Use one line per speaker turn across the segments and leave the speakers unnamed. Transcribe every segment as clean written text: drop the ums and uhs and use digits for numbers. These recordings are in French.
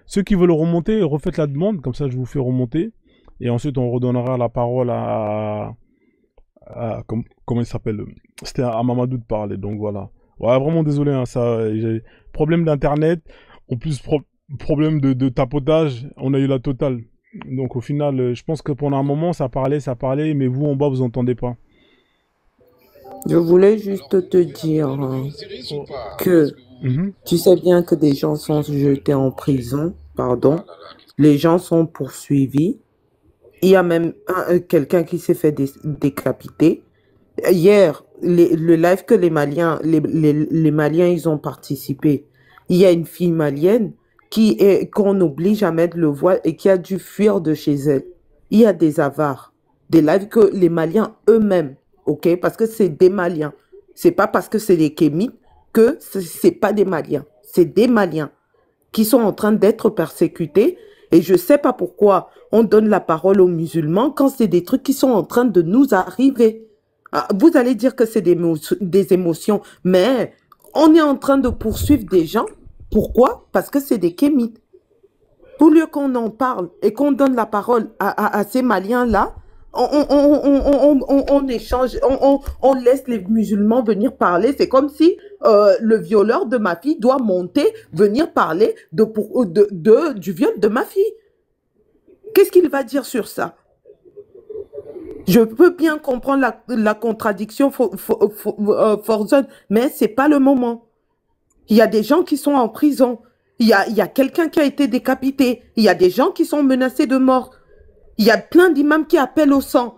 Ceux qui veulent remonter, refaites la demande, comme ça je vous fais remonter. Et ensuite, on redonnera la parole comment il s'appelle? C'était à Mamadou de parler, donc voilà. Ouais, vraiment désolé, hein, ça, j'ai problème d'internet, en plus problème de tapotage, on a eu la totale. Donc au final, je pense que pendant un moment, ça parlait, mais vous en bas, vous entendez pas.
Je voulais juste te dire
Oh.
que
Mhm.
tu sais bien que des gens sont jetés en prison, pardon, les gens sont poursuivis. Il y a même quelqu'un qui s'est fait décapiter. Hier, le live que les Maliens, les Maliens, ils ont participé. Il y a une fille malienne qu'on oblige à mettre le voile et qui a dû fuir de chez elle. Il y a des avares, des lives que les Maliens eux-mêmes, ok, parce que c'est des Maliens. C'est pas parce que c'est des Kémites que c'est pas des Maliens. C'est des Maliens qui sont en train d'être persécutés. Et je ne sais pas pourquoi on donne la parole aux musulmans quand c'est des trucs qui sont en train de nous arriver. Ah, vous allez dire que c'est des émotions, mais on est en train de poursuivre des gens. Pourquoi? Parce que c'est des kémites. Au lieu qu'on en parle et qu'on donne la parole à ces Maliens-là, on échange, on laisse les musulmans venir parler. C'est comme si le violeur de ma fille doit monter, venir parler du viol de ma fille. Qu'est-ce qu'il va dire sur ça? Je peux bien comprendre la contradiction forzone, mais ce n'est pas le moment. Il y a des gens qui sont en prison. Il y a quelqu'un qui a été décapité. Il y a des gens qui sont menacés de mort. Il y a plein d'imams qui appellent au sang.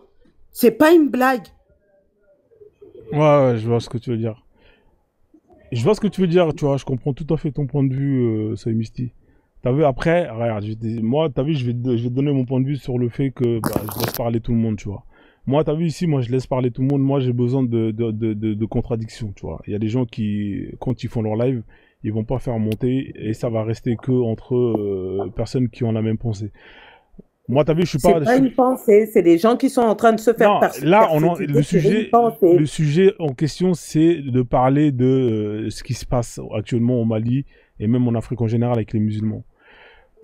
C'est pas une blague.
Ouais, ouais, je vois ce que tu veux dire. Je vois ce que tu veux dire, tu vois, je comprends tout à fait ton point de vue, Soy Misty. T'as vu, après, regarde, moi, t'as vu, je vais te donner mon point de vue sur le fait que bah, je laisse parler tout le monde, tu vois. Moi, t'as vu ici, moi, je laisse parler tout le monde. Moi, j'ai besoin de contradictions, tu vois. Il y a des gens qui, quand ils font leur live, ils vont pas faire monter et ça va rester que entre personnes qui ont la même pensée. Moi, t'as vu, je suis
C'est
pas...
pas une pensée, c'est des gens qui sont en train de se faire
Non, là,
persécuter sur une pensée.
le sujet en question, c'est de parler de ce qui se passe actuellement au Mali et même en Afrique en général avec les musulmans.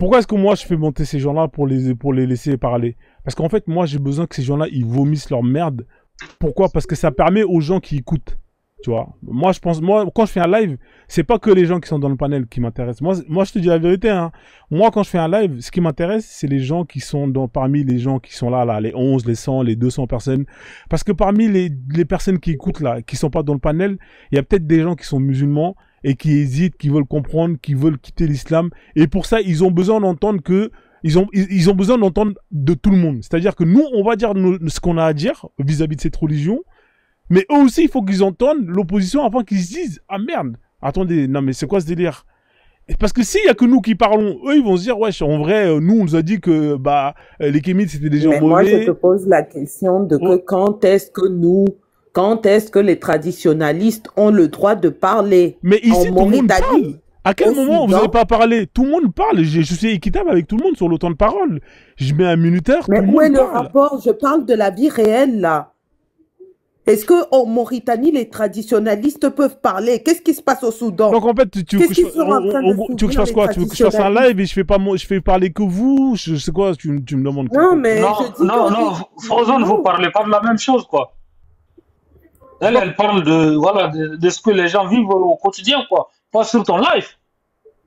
Pourquoi est-ce que moi je fais monter ces gens-là pour les laisser parler? Parce qu'en fait, moi j'ai besoin que ces gens-là ils vomissent leur merde. Pourquoi? Parce que ça permet aux gens qui écoutent. Tu vois, moi je pense, moi quand je fais un live, c'est pas que les gens qui sont dans le panel qui m'intéressent. Moi je te dis la vérité, hein. Moi quand je fais un live, ce qui m'intéresse, c'est les gens qui sont parmi les gens qui sont là, les 11, les 100, les 200 personnes. Parce que parmi les personnes qui écoutent là, qui sont pas dans le panel, il y a peut-être des gens qui sont musulmans et qui hésitent, qui veulent comprendre, qui veulent quitter l'islam. Et pour ça, ils ont besoin d'entendre que ils ont besoin d'entendre de tout le monde. C'est-à-dire que nous, on va dire ce qu'on a à dire vis-à-vis de cette religion. Mais eux aussi, il faut qu'ils entendent l'opposition avant qu'ils se disent « Ah merde, attendez, non mais c'est quoi ce délire ?» Parce que s'il y a que nous qui parlons, eux ils vont se dire « Ouais, en vrai, nous on nous a dit que bah les Kémites c'était des gens
Mais moi, je te
mauvais. »
pose la question de que
Oh.
quand est-ce que les traditionalistes ont le droit de parler?
Mais
En
ici, tout le monde
Mauritanie,
parle. À quel
au
moment vous n'avez
Soudan.
pas parlé? Tout le monde parle. Je suis équitable avec tout le monde sur le temps de parole. Je mets un minuteur, tout
Mais
le
où est
monde
le
parle.
rapport? Je parle de la vie réelle, là. Est-ce qu'en Mauritanie, les traditionalistes peuvent parler? Qu'est-ce qui se passe au Soudan?
Donc en fait, tu veux
Qu'est-ce
que je,
qu'ils sont en train de
tu veux que je
subir,
fasse
les
quoi? Tu veux que je fasse un
traditionalistes?
live et je fais parler que vous? Je sais quoi? Tu me demandes quoi?
Non, mais
Non,
je dis
non, non, Frozone, vous
non.
parlez pas de la même chose, quoi. Elle,
Bon,
elle parle de, voilà, de ce que les gens vivent au quotidien, quoi. Pas sur ton live.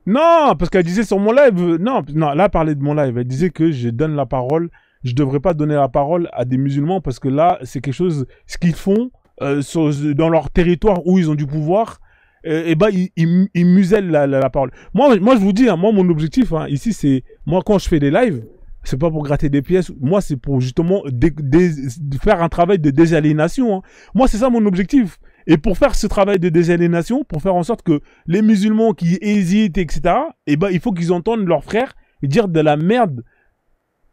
Non, parce qu'elle disait sur mon live, non, non, là, elle parlait de mon live. Elle disait que je donne la parole, je devrais pas donner la parole à des musulmans parce que là, c'est quelque chose, ce qu'ils font dans leur territoire où ils ont du pouvoir, et ben ils musellent la parole. Moi, je vous dis, hein, moi, mon objectif hein, ici, c'est moi quand je fais des lives, c'est pas pour gratter des pièces. Moi, c'est pour justement faire un travail de désaliénation. Hein. Moi, c'est ça mon objectif. Et pour faire ce travail de désaliénation, pour faire en sorte que les musulmans qui hésitent, etc., eh ben, il faut qu'ils entendent leurs frères dire de la merde.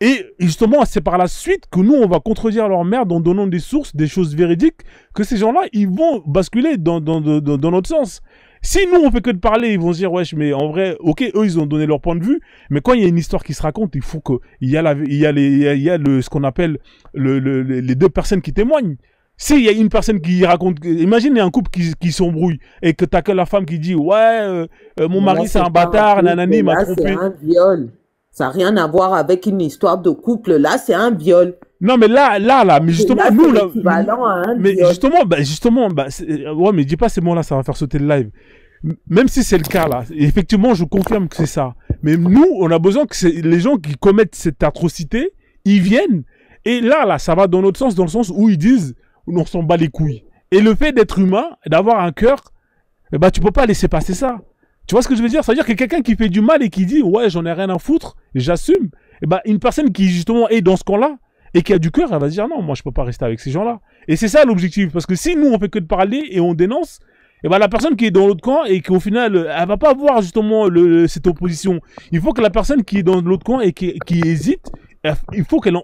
Et justement, c'est par la suite que nous, on va contredire leur merde en donnant des sources, des choses véridiques, que ces gens-là, ils vont basculer dans notre sens. Si nous, on fait que de parler, ils vont se dire, wesh, mais en vrai, ok, eux, ils ont donné leur point de vue, mais quand il y a une histoire qui se raconte, il faut que, il y a ce qu'on appelle les deux personnes qui témoignent. S'il y a une personne qui raconte, imagine il y a un couple qui s'embrouille et que t'as que la femme qui dit ouais mon mari c'est un bâtard, nanani il m'a trompé.
C'est un viol. Ça n'a rien à voir avec une histoire de couple. Là, c'est un viol.
Non mais là, mais justement
là,
nous là,
équivalent à un
mais
viol.
justement, ouais mais dis pas ces mots là, ça va faire sauter le live. Même si c'est le cas là, effectivement je confirme que c'est ça. Mais nous on a besoin que les gens qui commettent cette atrocité, ils viennent et là ça va dans l'autre sens, dans le sens où ils disent on s'en bat les couilles. Et le fait d'être humain, d'avoir un cœur, eh ben, tu peux pas laisser passer ça. Tu vois ce que je veux dire? C'est-à-dire que quelqu'un qui fait du mal et qui dit, ouais, j'en ai rien à foutre, j'assume. Eh ben, une personne qui, justement, est dans ce camp-là, et qui a du cœur, elle va se dire, non, moi, je peux pas rester avec ces gens-là. Et c'est ça l'objectif. Parce que si nous, on fait que de parler et on dénonce, eh ben, la personne qui est dans l'autre camp et qu'au final, elle va pas voir, justement, cette opposition. Il faut que la personne qui est dans l'autre camp et qui hésite, il faut qu'elle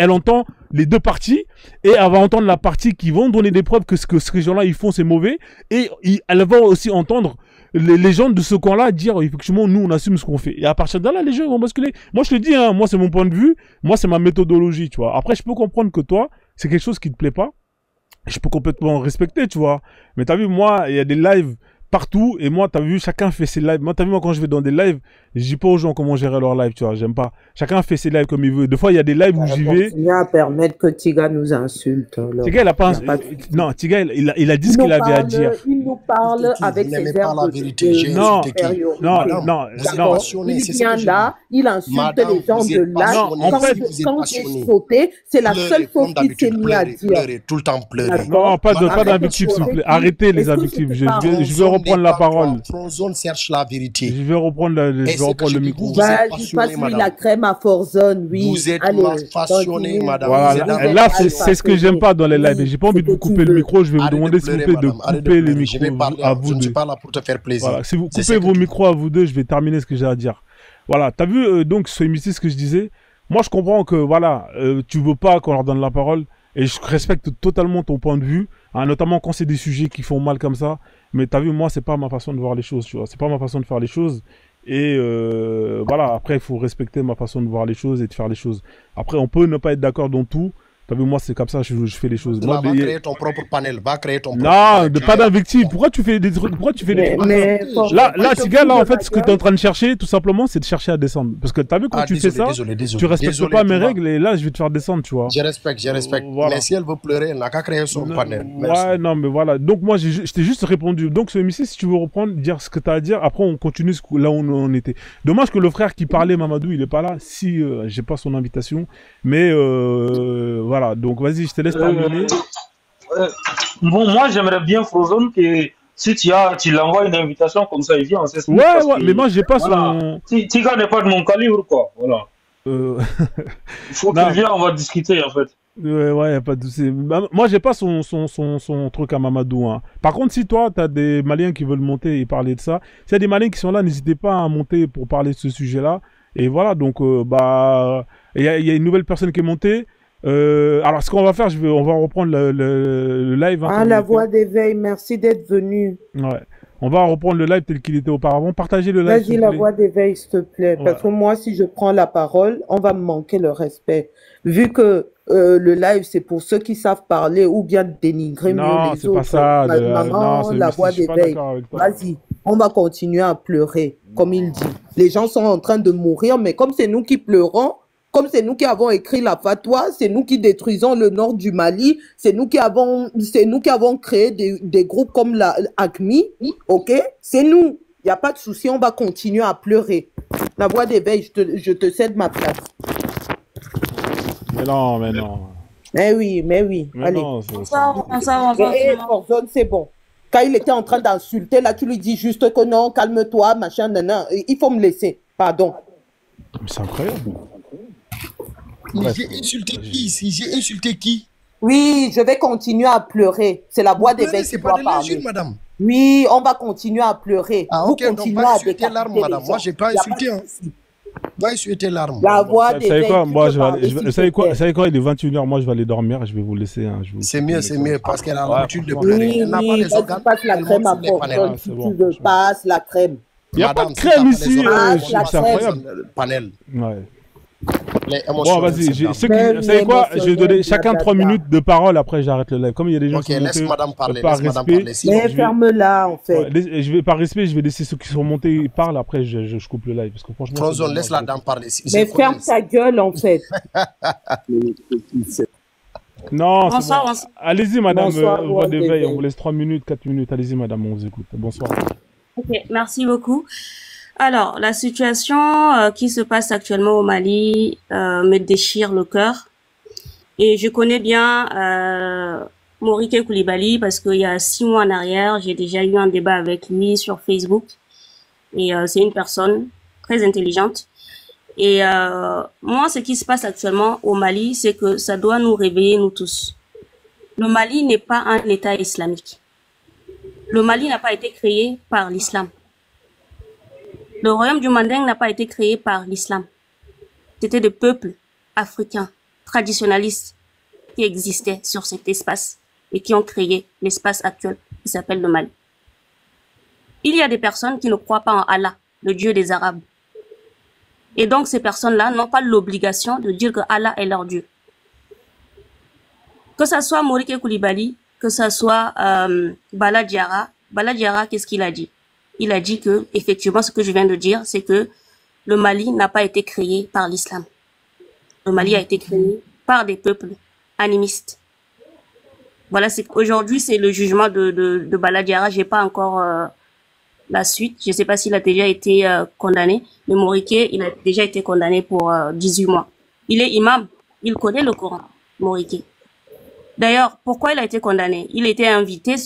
entend les deux parties et elle va entendre la partie qui vont donner des preuves que ce que ces gens-là ils font c'est mauvais et elle va aussi entendre les gens de ce camp-là dire effectivement nous on assume ce qu'on fait et à partir de là les gens vont basculer. Moi je te dis hein, moi c'est mon point de vue, moi c'est ma méthodologie tu vois. Après je peux comprendre que toi c'est quelque chose qui te plaît pas, je peux complètement respecter tu vois. Mais t'as vu moi il y a des lives partout et moi t'as vu chacun fait ses lives. Moi t'as vu moi quand je vais dans des lives je dis pas aux gens comment gérer leur live tu vois, j'aime pas, chacun fait ses lives comme il veut. Des fois il y a des lives où j'y vais,
continue à permettre que Tiga nous insulte.
Tiga il a pas, non Tiga il a dit ce qu'il avait à dire.
Il nous parle avec ses airs de
non
il vient là il insulte les gens de là quand j'ai sauté c'est la seule chose qu'il s'est mis à dire.
Tout le temps pleurer.
Non pas d'invective s'il vous plaît, arrêtez les invectives, je vais reprendre la parole.
Frozone cherche la vérité.
Je vais reprendre le micro.
Vas-y, passe-lui la crème à Frozone, oui.
Vous êtes passionné, madame.
Voilà, là, c'est ce que j'aime pas dans les lives. J'ai pas envie de vous couper le micro. Je vais vous demander, s'il vous plaît, de couper les micros à vous deux. Je ne suis pas
là pour te faire plaisir.
Voilà. Si vous coupez vos micros à vous deux, je vais terminer ce que j'ai à dire. Voilà. T'as vu, donc, ce hémicycle, ce que je disais? Moi, je comprends que, voilà, tu veux pas qu'on leur donne la parole. Et je respecte totalement ton point de vue, hein, notamment quand c'est des sujets qui font mal comme ça. Mais t'as vu, moi, c'est pas ma façon de voir les choses, tu vois. C'est pas ma façon de faire les choses. Et voilà, après, il faut respecter ma façon de voir les choses et de faire les choses. Après, on peut ne pas être d'accord dans tout. T'as vu, moi, c'est comme ça, je fais les choses.
Moi, va créer ton propre panel, va créer ton propre
panel. Non, pas d'invective. Pourquoi tu fais des trucs? Pourquoi tu fais des trucs? Là, Tiga, là, en fait, ce que tu es en train de chercher, tout simplement, c'est de chercher à descendre. Parce que t'as vu, quand tu fais ça, tu respectes pas mes règles et là, je vais te faire descendre, tu vois.
Je respecte. Voilà. Mais si elle veut pleurer, elle n'a qu'à créer son panel.
Merci. Ouais, non, mais voilà. Donc, moi, je t'ai juste répondu. Donc, ce MC, si tu veux reprendre, dire ce que tu as à dire, après, on continue là où on était. Dommage que le frère qui parlait, Mamadou, il est pas là. Si, j'ai pas son invitation. Mais, voilà. Donc, vas-y, je te laisse terminer.
Bon, moi, j'aimerais bien, Frozone, que si tu l'envoies une invitation comme ça, il vient, on s'explique.
Ouais, mais moi, j'ai pas son...
Tiga n'est pas de mon calibre, quoi. Voilà. Il faut qu'il vienne, on va discuter, en fait.
Ouais, y a pas de souci. Moi, j'ai pas son truc à Mamadou, hein. Par contre, si toi, t'as des Maliens qui veulent monter et parler de ça, s'il y a des Maliens qui sont là, n'hésitez pas à monter pour parler de ce sujet-là. Et voilà, donc, il y a une nouvelle personne qui est montée. Alors, ce qu'on va faire, on va reprendre le live.
Hein, la voix d'éveil, merci d'être venu.
Ouais. On va reprendre le live tel qu'il était auparavant. Partagez le live.
Vas-y, la voix d'éveil, s'il te plaît. Ouais. Parce que moi, si je prends la parole, on va me manquer le respect. Vu que le live, c'est pour ceux qui savent parler ou bien dénigrer mieux les autres.
Non, c'est pas ça.
Maman, la voix d'éveil. Vas-y, on va continuer à pleurer, comme il dit. Les gens sont en train de mourir, mais comme c'est nous qui pleurons, comme c'est nous qui avons écrit la fatwa, c'est nous qui détruisons le nord du Mali, c'est nous qui avons créé des groupes comme la ACMI, ok? C'est nous. Il n'y a pas de souci, on va continuer à pleurer. La voix d'éveil, je te cède ma place.
Mais non.
Mais oui.
Mais
allez.
Non,
Frozone, c'est bon. Quand il était en train d'insulter, là, tu lui dis juste que non, calme-toi, machin, nan. Il faut me laisser. Pardon.
Mais c'est incroyable.
J'ai insulté qui?
Oui, je vais continuer à pleurer. C'est la voix d'éveil qui doit parler.
C'est pas de madame.
Oui, on va continuer à pleurer.
Ah, ok, donc pas insulter l'arme, madame. Moi, j'ai pas insulté. Pas insulter l'arme.
La voix d'éveil.
Vous savez quoi? Moi, vous savez quoi? Il est 21h. Moi, je vais aller dormir. Je vais vous laisser.
C'est mieux, parce qu'elle a l'habitude de pleurer. Elle n'a pas les organes.
Passe la crème à Frozone. Si tu veux, passe la crème.
Il n'y a pas de crème ici.
C'est
incroyable. Panel.
Ouais.
Les
Bon,
émotionnels,
vas-y,
cette dame.
ceux qui,
Même
vous savez quoi, je vais donner
l'émotionnel,
chacun 3
blablabla.
minutes de parole, après j'arrête le live. Comme il y a des gens
Ok,
qui sont
laisse
montés
madame parler,
par
laisse madame
respect,
parler. Sinon,
Mais
je vais,
ferme-la, en fait.
je vais par respect, je vais laisser ceux qui sont montés parler, après je coupe le live, parce que franchement, c'est
Frozone,
dommage.
laisse la dame parler.
Mais ferme ta gueule, en fait.
Non, c'est
Bonsoir,
bon.
bonsoir.
Allez-y, madame,
Bonsoir,
voix d'éveil, on
d'éveil.
vous laisse 3 minutes, 4 minutes. Allez-y, madame, on vous écoute. Bonsoir.
Ok, merci beaucoup. Alors, la situation qui se passe actuellement au Mali me déchire le cœur. Et je connais bien Moriké Koulibaly parce qu'il y a 6 mois en arrière, j'ai déjà eu un débat avec lui sur Facebook. Et c'est une personne très intelligente. Et moi, ce qui se passe actuellement au Mali, c'est que ça doit nous réveiller, nous tous. Le Mali n'est pas un État islamique. Le Mali n'a pas été créé par l'islam. Le royaume du Manding n'a pas été créé par l'islam. C'était des peuples africains, traditionnalistes, qui existaient sur cet espace et qui ont créé l'espace actuel qui s'appelle le Mali. Il y a des personnes qui ne croient pas en Allah, le Dieu des Arabes. Et donc ces personnes-là n'ont pas l'obligation de dire que Allah est leur Dieu. Que ça soit Moriké Koulibaly, que ça soit Bala Diarra, qu'est-ce qu'il a dit? Il a dit que, effectivement, ce que je viens de dire, c'est que le Mali n'a pas été créé par l'islam. Le Mali a été créé par des peuples animistes. Voilà, aujourd'hui, c'est le jugement de Bala Diarra. J'ai pas encore la suite. Je sais pas s'il a déjà été condamné. Mais Moriké, il a déjà été condamné pour 18 mois. Il est imam. Il connaît le Coran, Moriké. D'ailleurs, pourquoi il a été condamné? Il était invité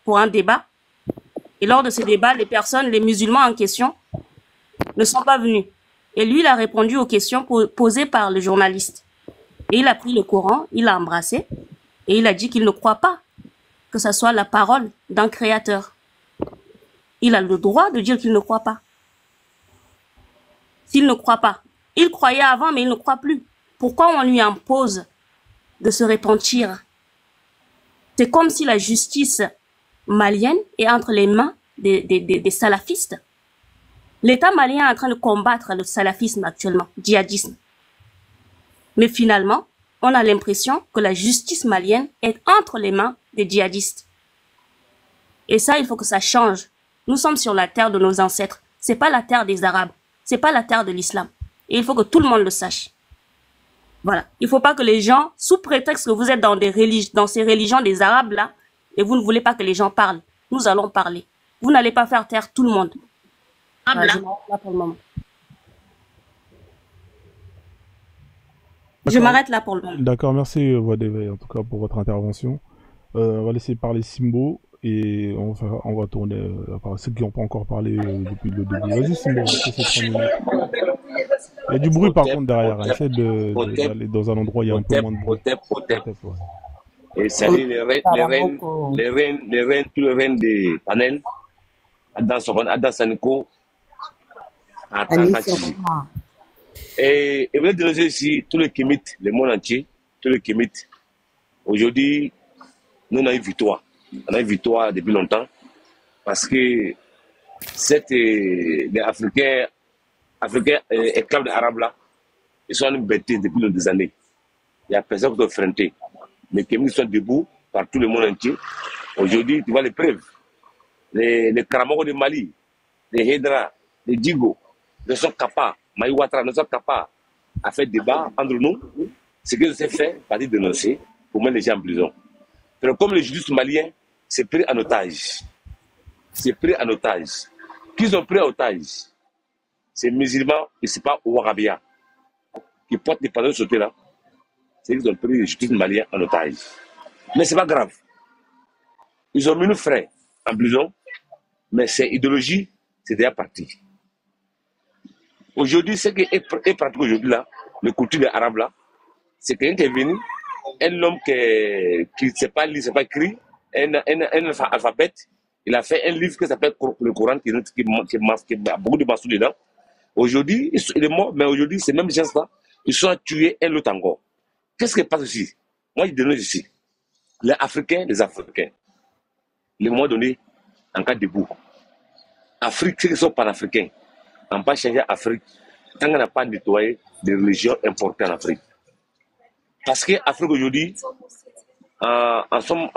pour un débat. Et lors de ce débat, les musulmans en question ne sont pas venus. Et lui, il a répondu aux questions posées par le journaliste. Et il a pris le Coran, il l'a embrassé, et il a dit qu'il ne croit pas que ça soit la parole d'un créateur. Il a le droit de dire qu'il ne croit pas. S'il ne croit pas. Il croyait avant, mais il ne croit plus. Pourquoi on lui impose de se repentir? C'est comme si la justice malienne est entre les mains des salafistes. L'État malien est en train de combattre le salafisme actuellement, djihadisme. Mais finalement, on a l'impression que la justice malienne est entre les mains des djihadistes. Et ça, il faut que ça change. Nous sommes sur la terre de nos ancêtres. C'est pas la terre des Arabes. C'est pas la terre de l'islam. Et il faut que tout le monde le sache. Voilà. Il faut pas que les gens, sous prétexte que vous êtes dans ces religions des Arabes là, et vous ne voulez pas que les gens parlent. Nous allons parler. Vous n'allez pas faire taire tout le monde. Voilà, je m'arrête là pour le moment. Je m'arrête là pour le moment.
D'accord, merci voix d'éveil en tout cas pour votre intervention. On va laisser parler Simbo et on va tourner par ceux qui n'ont pas encore parlé depuis le début. Vas-y Simbo, c'est 3 minutes. Il y a du bruit par contre derrière. Essaie d'aller dans un endroit où il y a un peu moins de bruit.
Et salut les reines, tous les reines des panels, Adam Saniko, à Tankachi. Et vous êtes de ici, tous les Kémites, le monde entier, tous les Kémites. Aujourd'hui, nous on a eu victoire. On a eu victoire depuis longtemps parce que les Africains esclaves arabes là, ils sont bêtés depuis des années. Il n'y a personne qui doit affronter. Les Kémites sont debout par tout le monde entier. Aujourd'hui, tu vois les preuves. Les Karamoko de Mali, les Hedra, les Digo, ne sont capables, Maï Ouattara ne sont capables à faire débat entre nous. Ce que c'est fait, pas de dénoncer pour mettre les gens en prison. Mais comme les juristes maliens, c'est pris en otage. C'est pris en otage. Qu'ils ont pris en otage, c'est musulmans et c'est pas Ouarabia qui portent les panneaux sautés là. C'est qu'ils ont pris les juristes maliens en otage. Mais c'est pas grave. Ils ont mis nos frères en prison, mais c'est idéologie, c'est déjà parti. Aujourd'hui, ce qui est pratique aujourd'hui là, le culture des Arabes là, c'est quelqu'un qui est venu, un homme qui ne sait pas lire, ne sait pas écrire, un alphabète, il a fait un livre qui s'appelle le Coran, qui a beaucoup de morceaux dedans. Aujourd'hui, il est mort, mais aujourd'hui, ces mêmes gens-là, ils sont tués un autre encore. Qu'est-ce qui passe ici? Moi, je dénonce ici. Les Africains, le moment donné, en cas debout. Afrique, ceux qui sont panafricains, n'ont pas changé Afrique tant qu'on n'a pas nettoyé des religions importantes en Afrique. Parce qu'Afrique aujourd'hui, en somme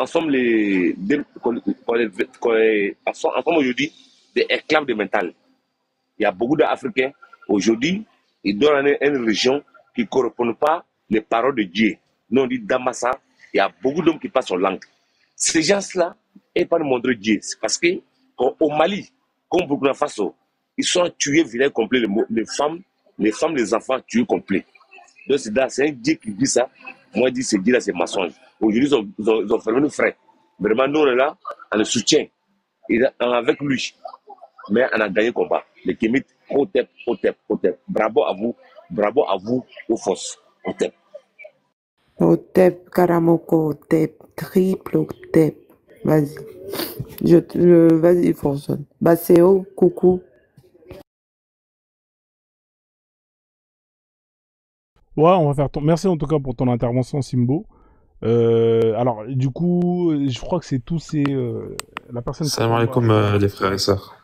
aujourd'hui des esclaves de mental. Il y a beaucoup d'Africains aujourd'hui, ils donnent une religion qui ne correspond pas les paroles de Dieu. Nous on dit Damassa, il y a beaucoup d'hommes qui passent en langue. Ces gens-là, ils ne peuvent pas nous montrer Dieu. C'est parce qu'au Mali, comme au Burkina Faso, ils sont tués, vilains complets, les femmes, les enfants tués complets. Donc c'est un Dieu qui dit ça. Moi, je dis c'est Dieu là, c'est mensonge. Aujourd'hui, ils ont fermé nos frères. Vraiment, nous, on est là, on le soutient. Avec lui. Mais on a gagné le combat. Les Kémites, Otep. Bravo à vous, aux forces. Otep.
Otep, Karamoko, Otep, triple Otep. Vas-y. Vas-y, Forson. Basséo, coucou.
Ouais, on va faire Merci en tout cas pour ton intervention, Simbo. Alors, du coup, je crois que c'est tous ces... la personne...
Salam alaikum, les frères et sœurs.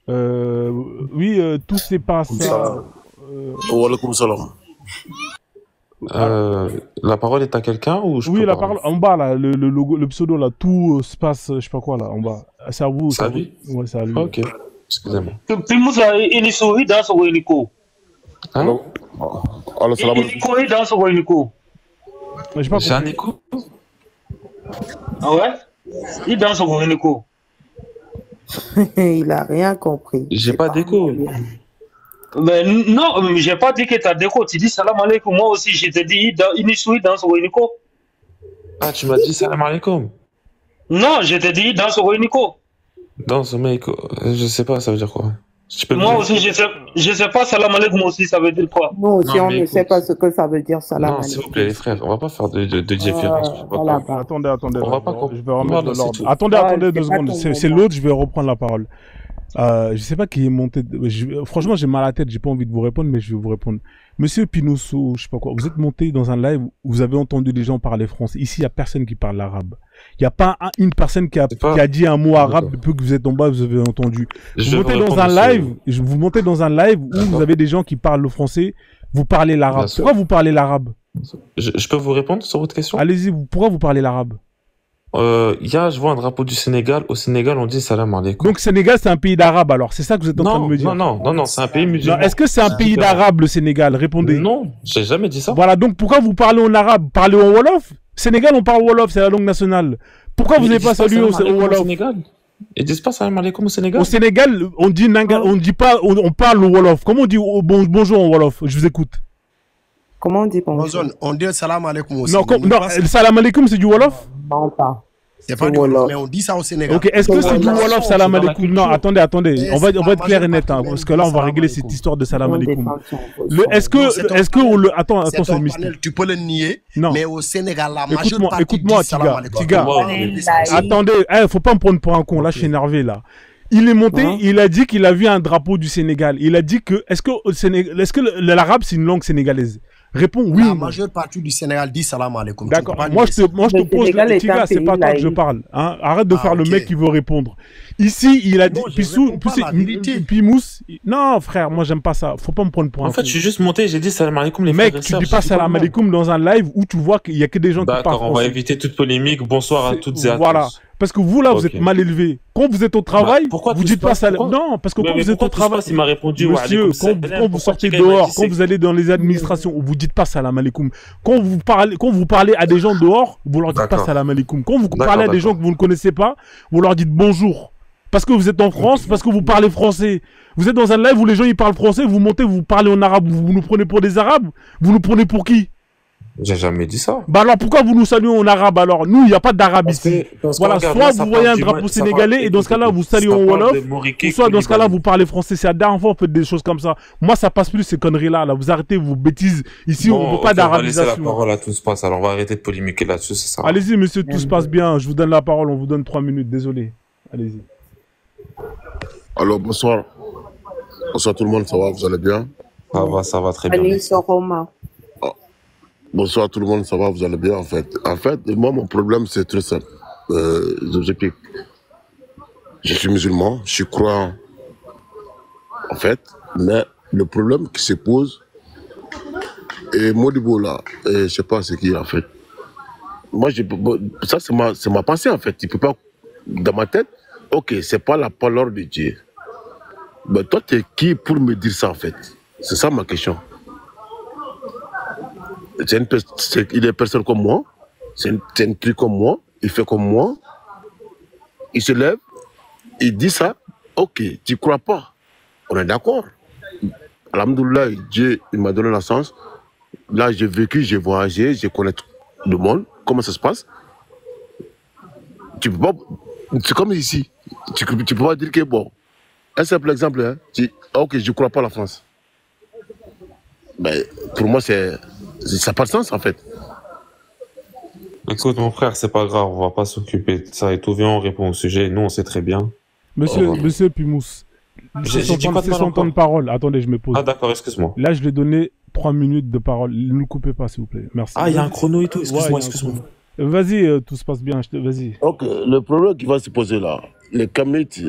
Oui, tous ces passages...
Wa alaikum salam.
La parole est à quelqu'un ou je
Oui,
peux
la
parler?
parole, en bas, là, le logo, le pseudo, là, tout se passe, je sais pas quoi, là, en bas. C'est à vous.
C'est à lui?
Ouais, c'est à lui.
Ok, excusez-moi.
Pimusa inisuri dans ce Weniko.
Hein?
Alors, salam alaikum.
Inisuri dans ce Weniko.
Mais j'ai pas
J'ai un
compris.
écho?
Ah ouais? Il danse au Weniko.
Il a rien compris.
J'ai pas d'écho.
Mais non, j'ai pas dit que t'as déco. Tu dis salam alaikum. Moi aussi, je te dis inisuri dans ce Weniko.
Ah, tu m'as dit salam alaikum.
Non, je te dis dans ce Weniko.
Dans ce mec, je sais pas, ça veut dire quoi? Tu peux me
Moi
dire?
aussi, je sais pas salam alaikum aussi, ça veut dire quoi?
Nous aussi,
Non,
on
mais
ne
écoute.
sait pas ce que ça veut dire, salam
Non, s'il vous
alaikum.
plaît, les frères, on va pas faire de différence. Je sais pas
Voilà,
quoi.
bah.
Attendez,
On va pas
je vais remettre
Voilà,
de
c'est
l'ordre.
tout.
Attendez,
Ouais,
attendez
c'est
2
pas
secondes.
ton
C'est
moment.
l'autre, je vais reprendre la parole. Je sais pas qui est monté. Franchement, j'ai mal à la tête, j'ai pas envie de vous répondre, mais je vais vous répondre. Monsieur Pinosso, je sais pas quoi, vous êtes monté dans un live où vous avez entendu des gens parler français. Ici, il y a personne qui parle arabe. Il y a pas une personne qui a dit un mot arabe
D'accord.
depuis que vous êtes en bas, vous avez entendu.
Je
Vous
vais
montez
vous
dans un
répondre,
live, vous montez dans un live où
D'accord.
vous avez des gens qui parlent le français, vous parlez l'arabe.
Bien sûr.
Pourquoi vous parlez l'arabe?
Je peux vous répondre sur votre question?
Allez-y, pourquoi vous parlez l'arabe?
Je vois un drapeau du Sénégal. Au Sénégal, on dit salam alaikum.
Donc Sénégal, c'est un pays d'arabe alors, c'est ça que vous êtes en train de me dire?
Non, c'est un pays
Non,
musulman.
est-ce que c'est un pays
différent.
d'arabe le Sénégal? Répondez.
Non, j'ai jamais dit ça.
Voilà, donc pourquoi vous parlez en arabe? Parlez en Wolof? Sénégal, on parle Wolof, c'est la langue nationale. Pourquoi vous
Mais
n'avez
ils
pas
disent pas
salué
salam
au
alaikum
Wolof?
Sénégal. Ils disent pas salam alaikum au Sénégal.
Au Sénégal, on dit on dit pas, on parle au Wolof. Comment on dit bonjour en Wolof? Je vous écoute.
Comment on dit bonjour?
Bonjour, on dit salam alaikum aussi.
Non,
mais nous,
non,
pas-
salam alaikum, c'est du Wolof?
Non, pas.
c'est pas
c'est
du
Wolof.
Wolof, mais on dit ça au Sénégal.
Ok, est-ce que c'est du
Wolof,
Wolof, salam
c'est dans la
alaikum? Non,
culture.
attendez.
Mais
On va
c'est
être
la
clair et
majeure
net, hein,
partie
parce
même
que là, on
dit
va
salam
régler cette
alaikum.
histoire de salam
On
alaikum.
défend son
Est-ce
Non, c'est ton
que on le, attends,
C'est
c'est
ton
le mystère.
panel, tu peux le nier,
Non.
mais au Sénégal, la majeure
Écoute-moi,
partie
écoute-moi,
dit salam
Tiga,
alaikum.
Tiga.
Wow.
Attendez, faut pas me prendre pour un con, là, je suis énervé, là. Il est monté,
Hein?
il a dit qu'il a vu un drapeau du Sénégal. Il a dit que, est-ce que l'arabe, c'est une langue sénégalaise? Réponds oui.
La
ou non.
majeure partie du Sénégal dit salam alaikum. Tu
D'accord.
peux pas
Moi,
nier
je
ça.
te
Le
pose,
Sénégal est
Tiga,
un
c'est
pays
pas toi que je
laïque.
parle, hein. Arrête de
Ah,
faire le
ok.
mec qui veut répondre. Ici, il a dit,
Non, je réponds pas la vérité.
Pimous. Non, frère, moi, j'aime pas ça. Faut pas me prendre pour un
En fait,
con.
je suis juste monté, j'ai dit salam alaikum les
Mec,
frères et
tu
sœurs.
dis
J'ai
pas
dit
salam
comment?
alaikum dans un live où tu vois qu'il y a que des gens qui parlent
D'accord, on va
français.
éviter toute polémique. Bonsoir à toutes et à
Voilà.
tous.
Parce que vous, là, vous
Ok.
êtes mal élevé. Quand vous êtes au travail,
pourquoi
vous
tout
dites
se
pas
passe
ça.
Pourquoi
Non, parce que
Mais
quand vous êtes
pourquoi
au
tout se
travail,
passe, il m'a répondu, wa
monsieur,
alaikum
quand
salam.
vous
Pourquoi
sortez
Tiga, il m'a
dehors,
dit
quand
c'est-
vous allez dans les administrations, vous dites pas salam alaikum. Quand vous parlez à des gens dehors, vous leur dites pas
D'accord.
salam alaikum. Quand vous
D'accord,
parlez à des gens
d'accord.
que vous ne connaissez pas, vous leur dites bonjour. Parce que vous êtes en France, parce que vous parlez français. Vous êtes dans un live où les gens ils parlent français, vous montez, vous parlez en arabe, vous nous prenez pour des arabes. Vous nous prenez pour qui?
J'ai jamais dit ça.
Bah alors pourquoi vous nous saluez en arabe alors? Nous, il n'y a pas d'arabe ici. Voilà,
regarde,
soit
là, ça
vous voyez
parle
un
du
drapeau
mal- ça
sénégalais
parle-
et dans ce cas-là, vous
ça
saluez en
parle
Wolof,
de Moriké
ou soit dans ce cas-là,
Koulibaly.
vous parlez français. C'est la dernière fois, vous faites des choses comme ça. Moi, ça passe plus ces conneries-là. Là. Vous arrêtez vos bêtises. Ici,
Bon,
on ne veut
ok,
pas
on va laisser la
d'arabisation.
parole à tout se passe. Alors, on va arrêter de polémiquer là-dessus, c'est ça.
Allez-y, monsieur, tout se passe bien. Je vous donne la parole. On vous donne 3 minutes. Désolé. Allez-y.
Alors, bonsoir. Bonsoir tout le monde, ça va, vous allez bien?
Ça va très bien.
Allez, Soroma.
Bonsoir tout le monde, ça va, vous allez bien en fait. En fait, moi, mon problème, c'est très simple. J'explique. Je suis musulman, je suis croyant, en fait, mais le problème qui se pose, et Modibo là, je sais pas ce qu'il a en fait. Moi, ça c'est ma pensée en fait. Tu peux pas, dans ma tête, ok, c'est pas la parole de Dieu. Mais toi, tu es qui pour me dire ça en fait? C'est ça ma question. Il est personne comme moi, c'est un truc comme moi, il fait comme moi, il se lève, il dit ça, ok, tu crois pas, on est d'accord. Alhamdoulilah, Dieu il m'a donné la chance. Là, j'ai vécu, j'ai voyagé, je connais le monde, comment ça se passe. Tu peux pas, c'est comme ici, tu peux pas dire que bon, un simple exemple, hein, ok, je crois pas à la France. Ben, pour moi, ça n'a pas de sens en fait.
Écoute, mon frère, c'est pas grave, on va pas s'occuper de ça et tout. Viens, on répond au sujet. Nous, on sait très bien.
Monsieur Pimous, c'est son temps de parole. Attendez, je me pose.
Ah, d'accord, excuse-moi.
Là, je lui ai donné 3 minutes de parole. Ne nous coupez pas, s'il vous plaît. Merci.
Ah, il y a un chrono et tout. Excuse-moi,
Ouais,
excuse-moi.
Vas-y, tout se passe bien. Vas-y.
Ok, le problème qui va se poser là, les Kamites,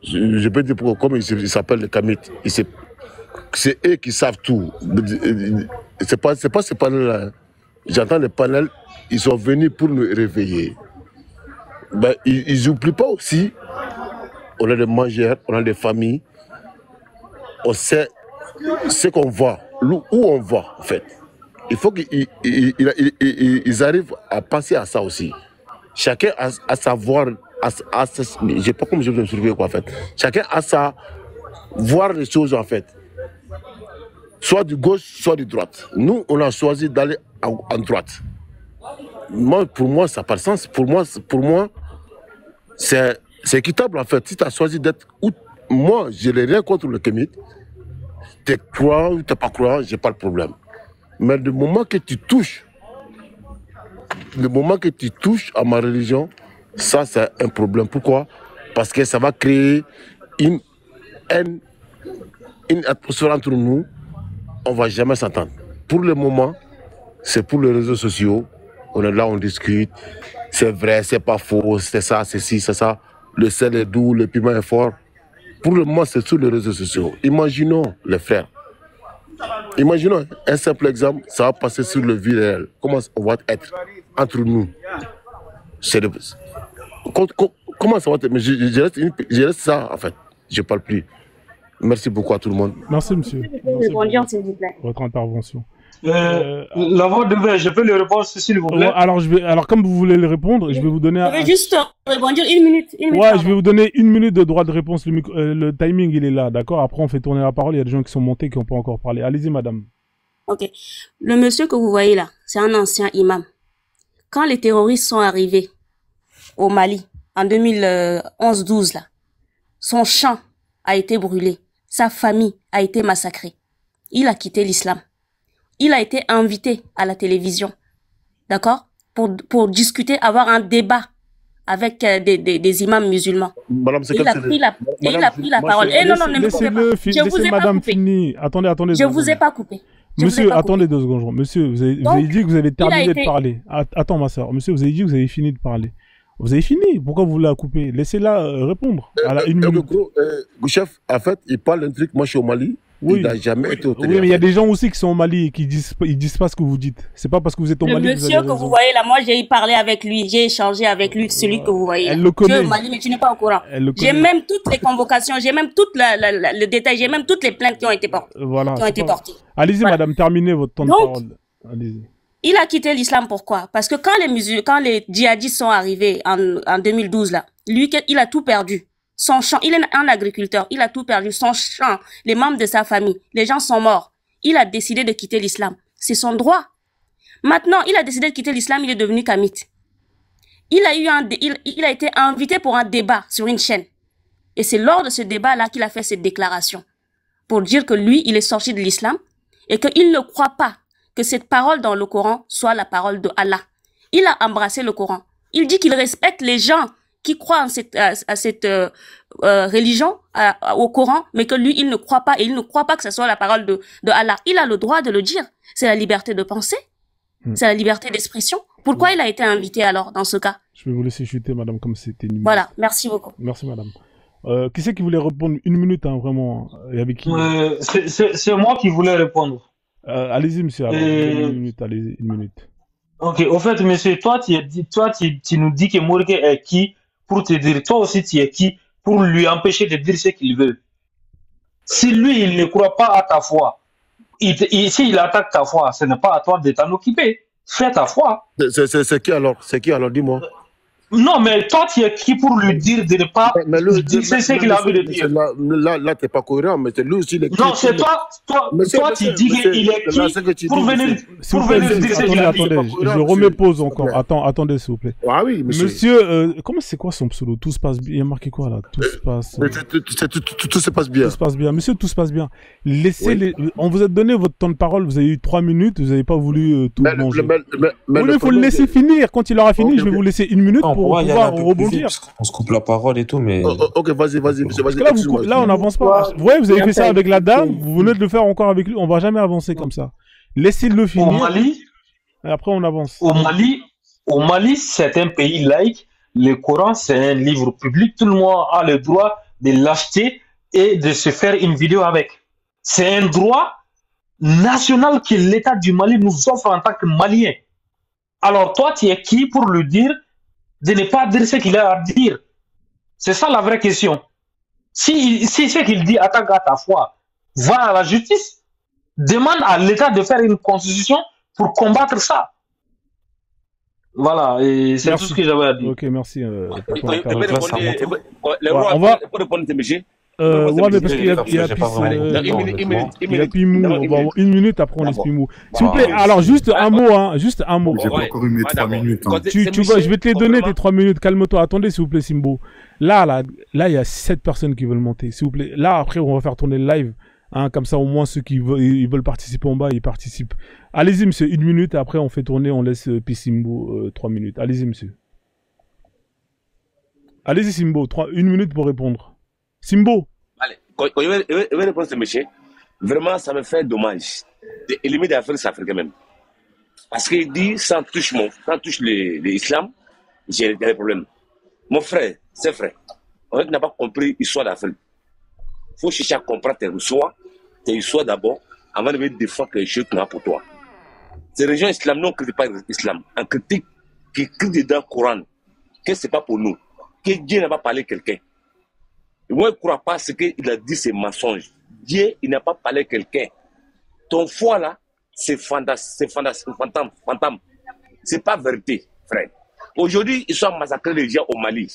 je peux dire pourquoi, comme ils s'appellent les Kamites, c'est eux qui savent tout. C'est pas ce panel-là. Hein. J'entends les panels, ils sont venus pour nous réveiller. Ben, ils n'oublient pas aussi, on a des mangeurs, on a des familles, on sait ce qu'on voit, où on va en fait. Il faut qu'ils arrivent à penser à ça aussi. Chacun a savoir, je ne sais pas comment je vais me souvenir quoi en fait. Chacun a sa voir les choses en fait. Soit du gauche, soit du droite. Nous, on a choisi d'aller en droite. Pour moi, ça n'a pas de sens. Pour moi, c'est équitable en fait. Si tu as choisi d'être où, moi, je n'ai rien contre le Kémite. Tu es croyant ou tu n'es pas croyant, je n'ai pas le problème. Mais le moment que tu touches, à ma religion, ça, c'est un problème. Pourquoi? Parce que ça va créer une atmosphère entre nous. On ne va jamais s'entendre. Pour le moment, c'est pour les réseaux sociaux. On est là, on discute. C'est vrai, c'est pas faux, c'est ça, c'est ci, c'est ça. Le sel est doux, le piment est fort. Pour le moment, c'est sur les réseaux sociaux. Imaginons, les frères. Imaginons un simple exemple, ça va passer sur le vie réel. Comment on va être entre nous? Comment ça va être? Mais je reste ça, en fait. Je ne parle plus. Merci beaucoup à tout le monde.
Merci, monsieur.
Répondre, s'il vous plaît.
Votre intervention.
La voix de verre, je peux le répondre, s'il vous plaît.
Alors, comme vous voulez le répondre, je vais vous donner...
Je vais juste répondre 1 minute.
Ouais, je vais vous donner 1 minute de droit de réponse. Le timing, il est là, d'accord? Après, on fait tourner la parole. Il y a des gens qui sont montés qui n'ont pas encore parlé. Allez-y, madame.
Ok. Le monsieur que vous voyez là, c'est un ancien imam. Quand les terroristes sont arrivés au Mali, en 2011-12, là, son champ a été brûlé. Sa famille a été massacrée. Il a quitté l'islam. Il a été invité à la télévision, d'accord, pour discuter, avoir un débat avec des imams musulmans.
Madame,
il a pris la parole. Eh non, ne me coupez pas. Je vous ai pas coupé.
Attendez.
Je vous ai pas coupé.
Monsieur, attendez 2 secondes. Monsieur, vous avez dit que vous avez terminé de parler. Attends, ma soeur. Monsieur, vous avez dit que vous avez fini de parler. Vous avez fini. Pourquoi vous la coupez? Laissez-la répondre. À la 1 minute.
Chef, en fait, il parle d'un truc. Moi, je suis au Mali.
Oui.
Il n'a jamais été au télé.
Oui, mais il y a des gens aussi qui sont au Mali et qui disent pas ce que vous dites. C'est pas parce que vous êtes au Mali que vous avez
raison. Le monsieur que vous voyez là, moi j'ai parlé avec lui, j'ai échangé avec lui, celui que vous voyez.
Elle le connaît.
Tu es au Mali, mais tu n'es pas au courant. J'ai même toutes les convocations, j'ai même tout le détail, j'ai même toutes les plaintes qui ont été portées.
Voilà.
Portées.
Allez-y, madame, terminez votre temps de parole. Allez-y.
Il a quitté l'islam, pourquoi? Parce que quand les djihadistes sont arrivés en 2012 là, lui, il a tout perdu. Son champ, il est un agriculteur, il a tout perdu, son champ, les membres de sa famille, les gens sont morts. Il a décidé de quitter l'islam. C'est son droit. Maintenant, il a décidé de quitter l'islam, il est devenu kamite. Il a été invité pour un débat sur une chaîne. Et c'est lors de ce débat-là qu'il a fait cette déclaration. Pour dire que lui, il est sorti de l'islam et qu'il ne croit pas que cette parole dans le Coran soit la parole de Allah. Il a embrassé le Coran. Il dit qu'il respecte les gens qui croient à cette religion, au Coran, mais que lui, il ne croit pas, et il ne croit pas que ce soit la parole de Allah. Il a le droit de le dire. C'est la liberté de penser. C'est la liberté d'expression. Pourquoi il a été invité alors, dans ce cas?
Je vais vous laisser chuter, madame, comme c'était une...
Voilà, merci beaucoup.
Merci, madame. Qui c'est qui voulait répondre? Une minute, hein, vraiment. Et avec qui?
C'est moi qui voulais répondre.
Allez-y, monsieur. Alors, une minute, allez, une minute.
Ok, au fait, monsieur, tu nous dis que Mourgue est qui pour te dire, toi aussi tu es qui pour lui empêcher de dire ce qu'il veut. Si lui, il ne croit pas à ta foi, s'il attaque ta foi, ce n'est pas à toi de t'en occuper. Fais ta foi.
C'est qui alors? C'est qui alors? Dis-moi.
Non, mais toi, tu es qui pour lui dire de ne pas dire ce qu'il a envie de dire?
Là, tu n'es pas cohérent, mais c'est lui aussi.
Non, c'est toi tu dis qu'il est qui pour venir dire ce qu'il a dit.
Attendez, je remets pause encore. Attendez, s'il vous plaît.
Ah oui,
monsieur. Comment c'est quoi son pseudo? Tout se passe bien. Il y a marqué quoi là? Tout se passe.
Tout se passe bien.
Tout se passe bien. Monsieur, tout se passe bien. Laissez On vous a donné votre temps de parole. Vous avez eu 3 minutes. Vous n'avez pas voulu tout manger. Mais il faut le laisser finir. Quand il aura fini, je vais vous laisser 1 minute pour pouvoir rebondir.
On se coupe la parole et tout, mais.
Ok, vas-y.
Là, on n'avance pas. Ouais, vous avez fait ça avec la dame. Vous venez de le faire encore avec lui. On va jamais avancer comme ça. Laissez-le finir.
Au Mali,
et après, on avance.
Au Mali, c'est un pays laïque. Le Coran, c'est un livre public. Tout le monde a le droit de l'acheter et de se faire une vidéo avec. C'est un droit national que l'État du Mali nous offre en tant que Malien. Alors toi, tu es qui pour lui dire de ne pas dire ce qu'il a à dire? C'est ça la vraie question. Si ce qu'il dit attaque à ta foi, va à la justice, demande à l'État de faire une constitution pour combattre ça. Voilà, et c'est tout ce que j'avais à dire.
Ok, merci.
On va répondre, monsieur.
Ouais, mais parce qu'il y a Pimou. Bon, 1 minute, après on laisse Pimou. S'il vous plaît, alors juste un mot, hein. Juste un mot.
J'ai pas encore eu mes 3 minutes. Hein.
Je vais te les donner tes 3 minutes. Calme-toi. Attendez, s'il vous plaît, Simbo. Là, il y a 7 personnes qui veulent monter. S'il vous plaît. Là, après, on va faire tourner le live. Hein, comme ça, au moins, ceux qui veulent participer en bas, ils participent. Allez-y, monsieur. 1 minute. Après, on fait tourner, on laisse Simbo 3 minutes. Allez-y, monsieur. Allez-y, Simbo. 1 minute pour répondre. Simbo.
Allez, je vais répondre à ce monsieur. Vraiment, ça me fait dommage d'éliminer l'Afrique africaine même. Parce qu'il dit, sans touche l'islam, j'ai des problèmes. Mon frère, c'est frère, on n'a pas compris l'histoire d'Afrique. Il faut chercher à comprendre tes histoires d'abord, avant de défendre quelque chose qu'on a pour toi. Ces régions islamiques ne critiquent pas l'islam. On critique qui écrit dedans le Coran, que ce n'est pas pour nous, que Dieu n'a pas parlé à quelqu'un. Moi, je ne crois pas ce qu'il a dit, c'est mensonge. Dieu, il n'a pas parlé à quelqu'un. Ton foi là, c'est fantôme. Ce n'est pas vérité, frère. Aujourd'hui, ils sont massacrés les gens au Mali.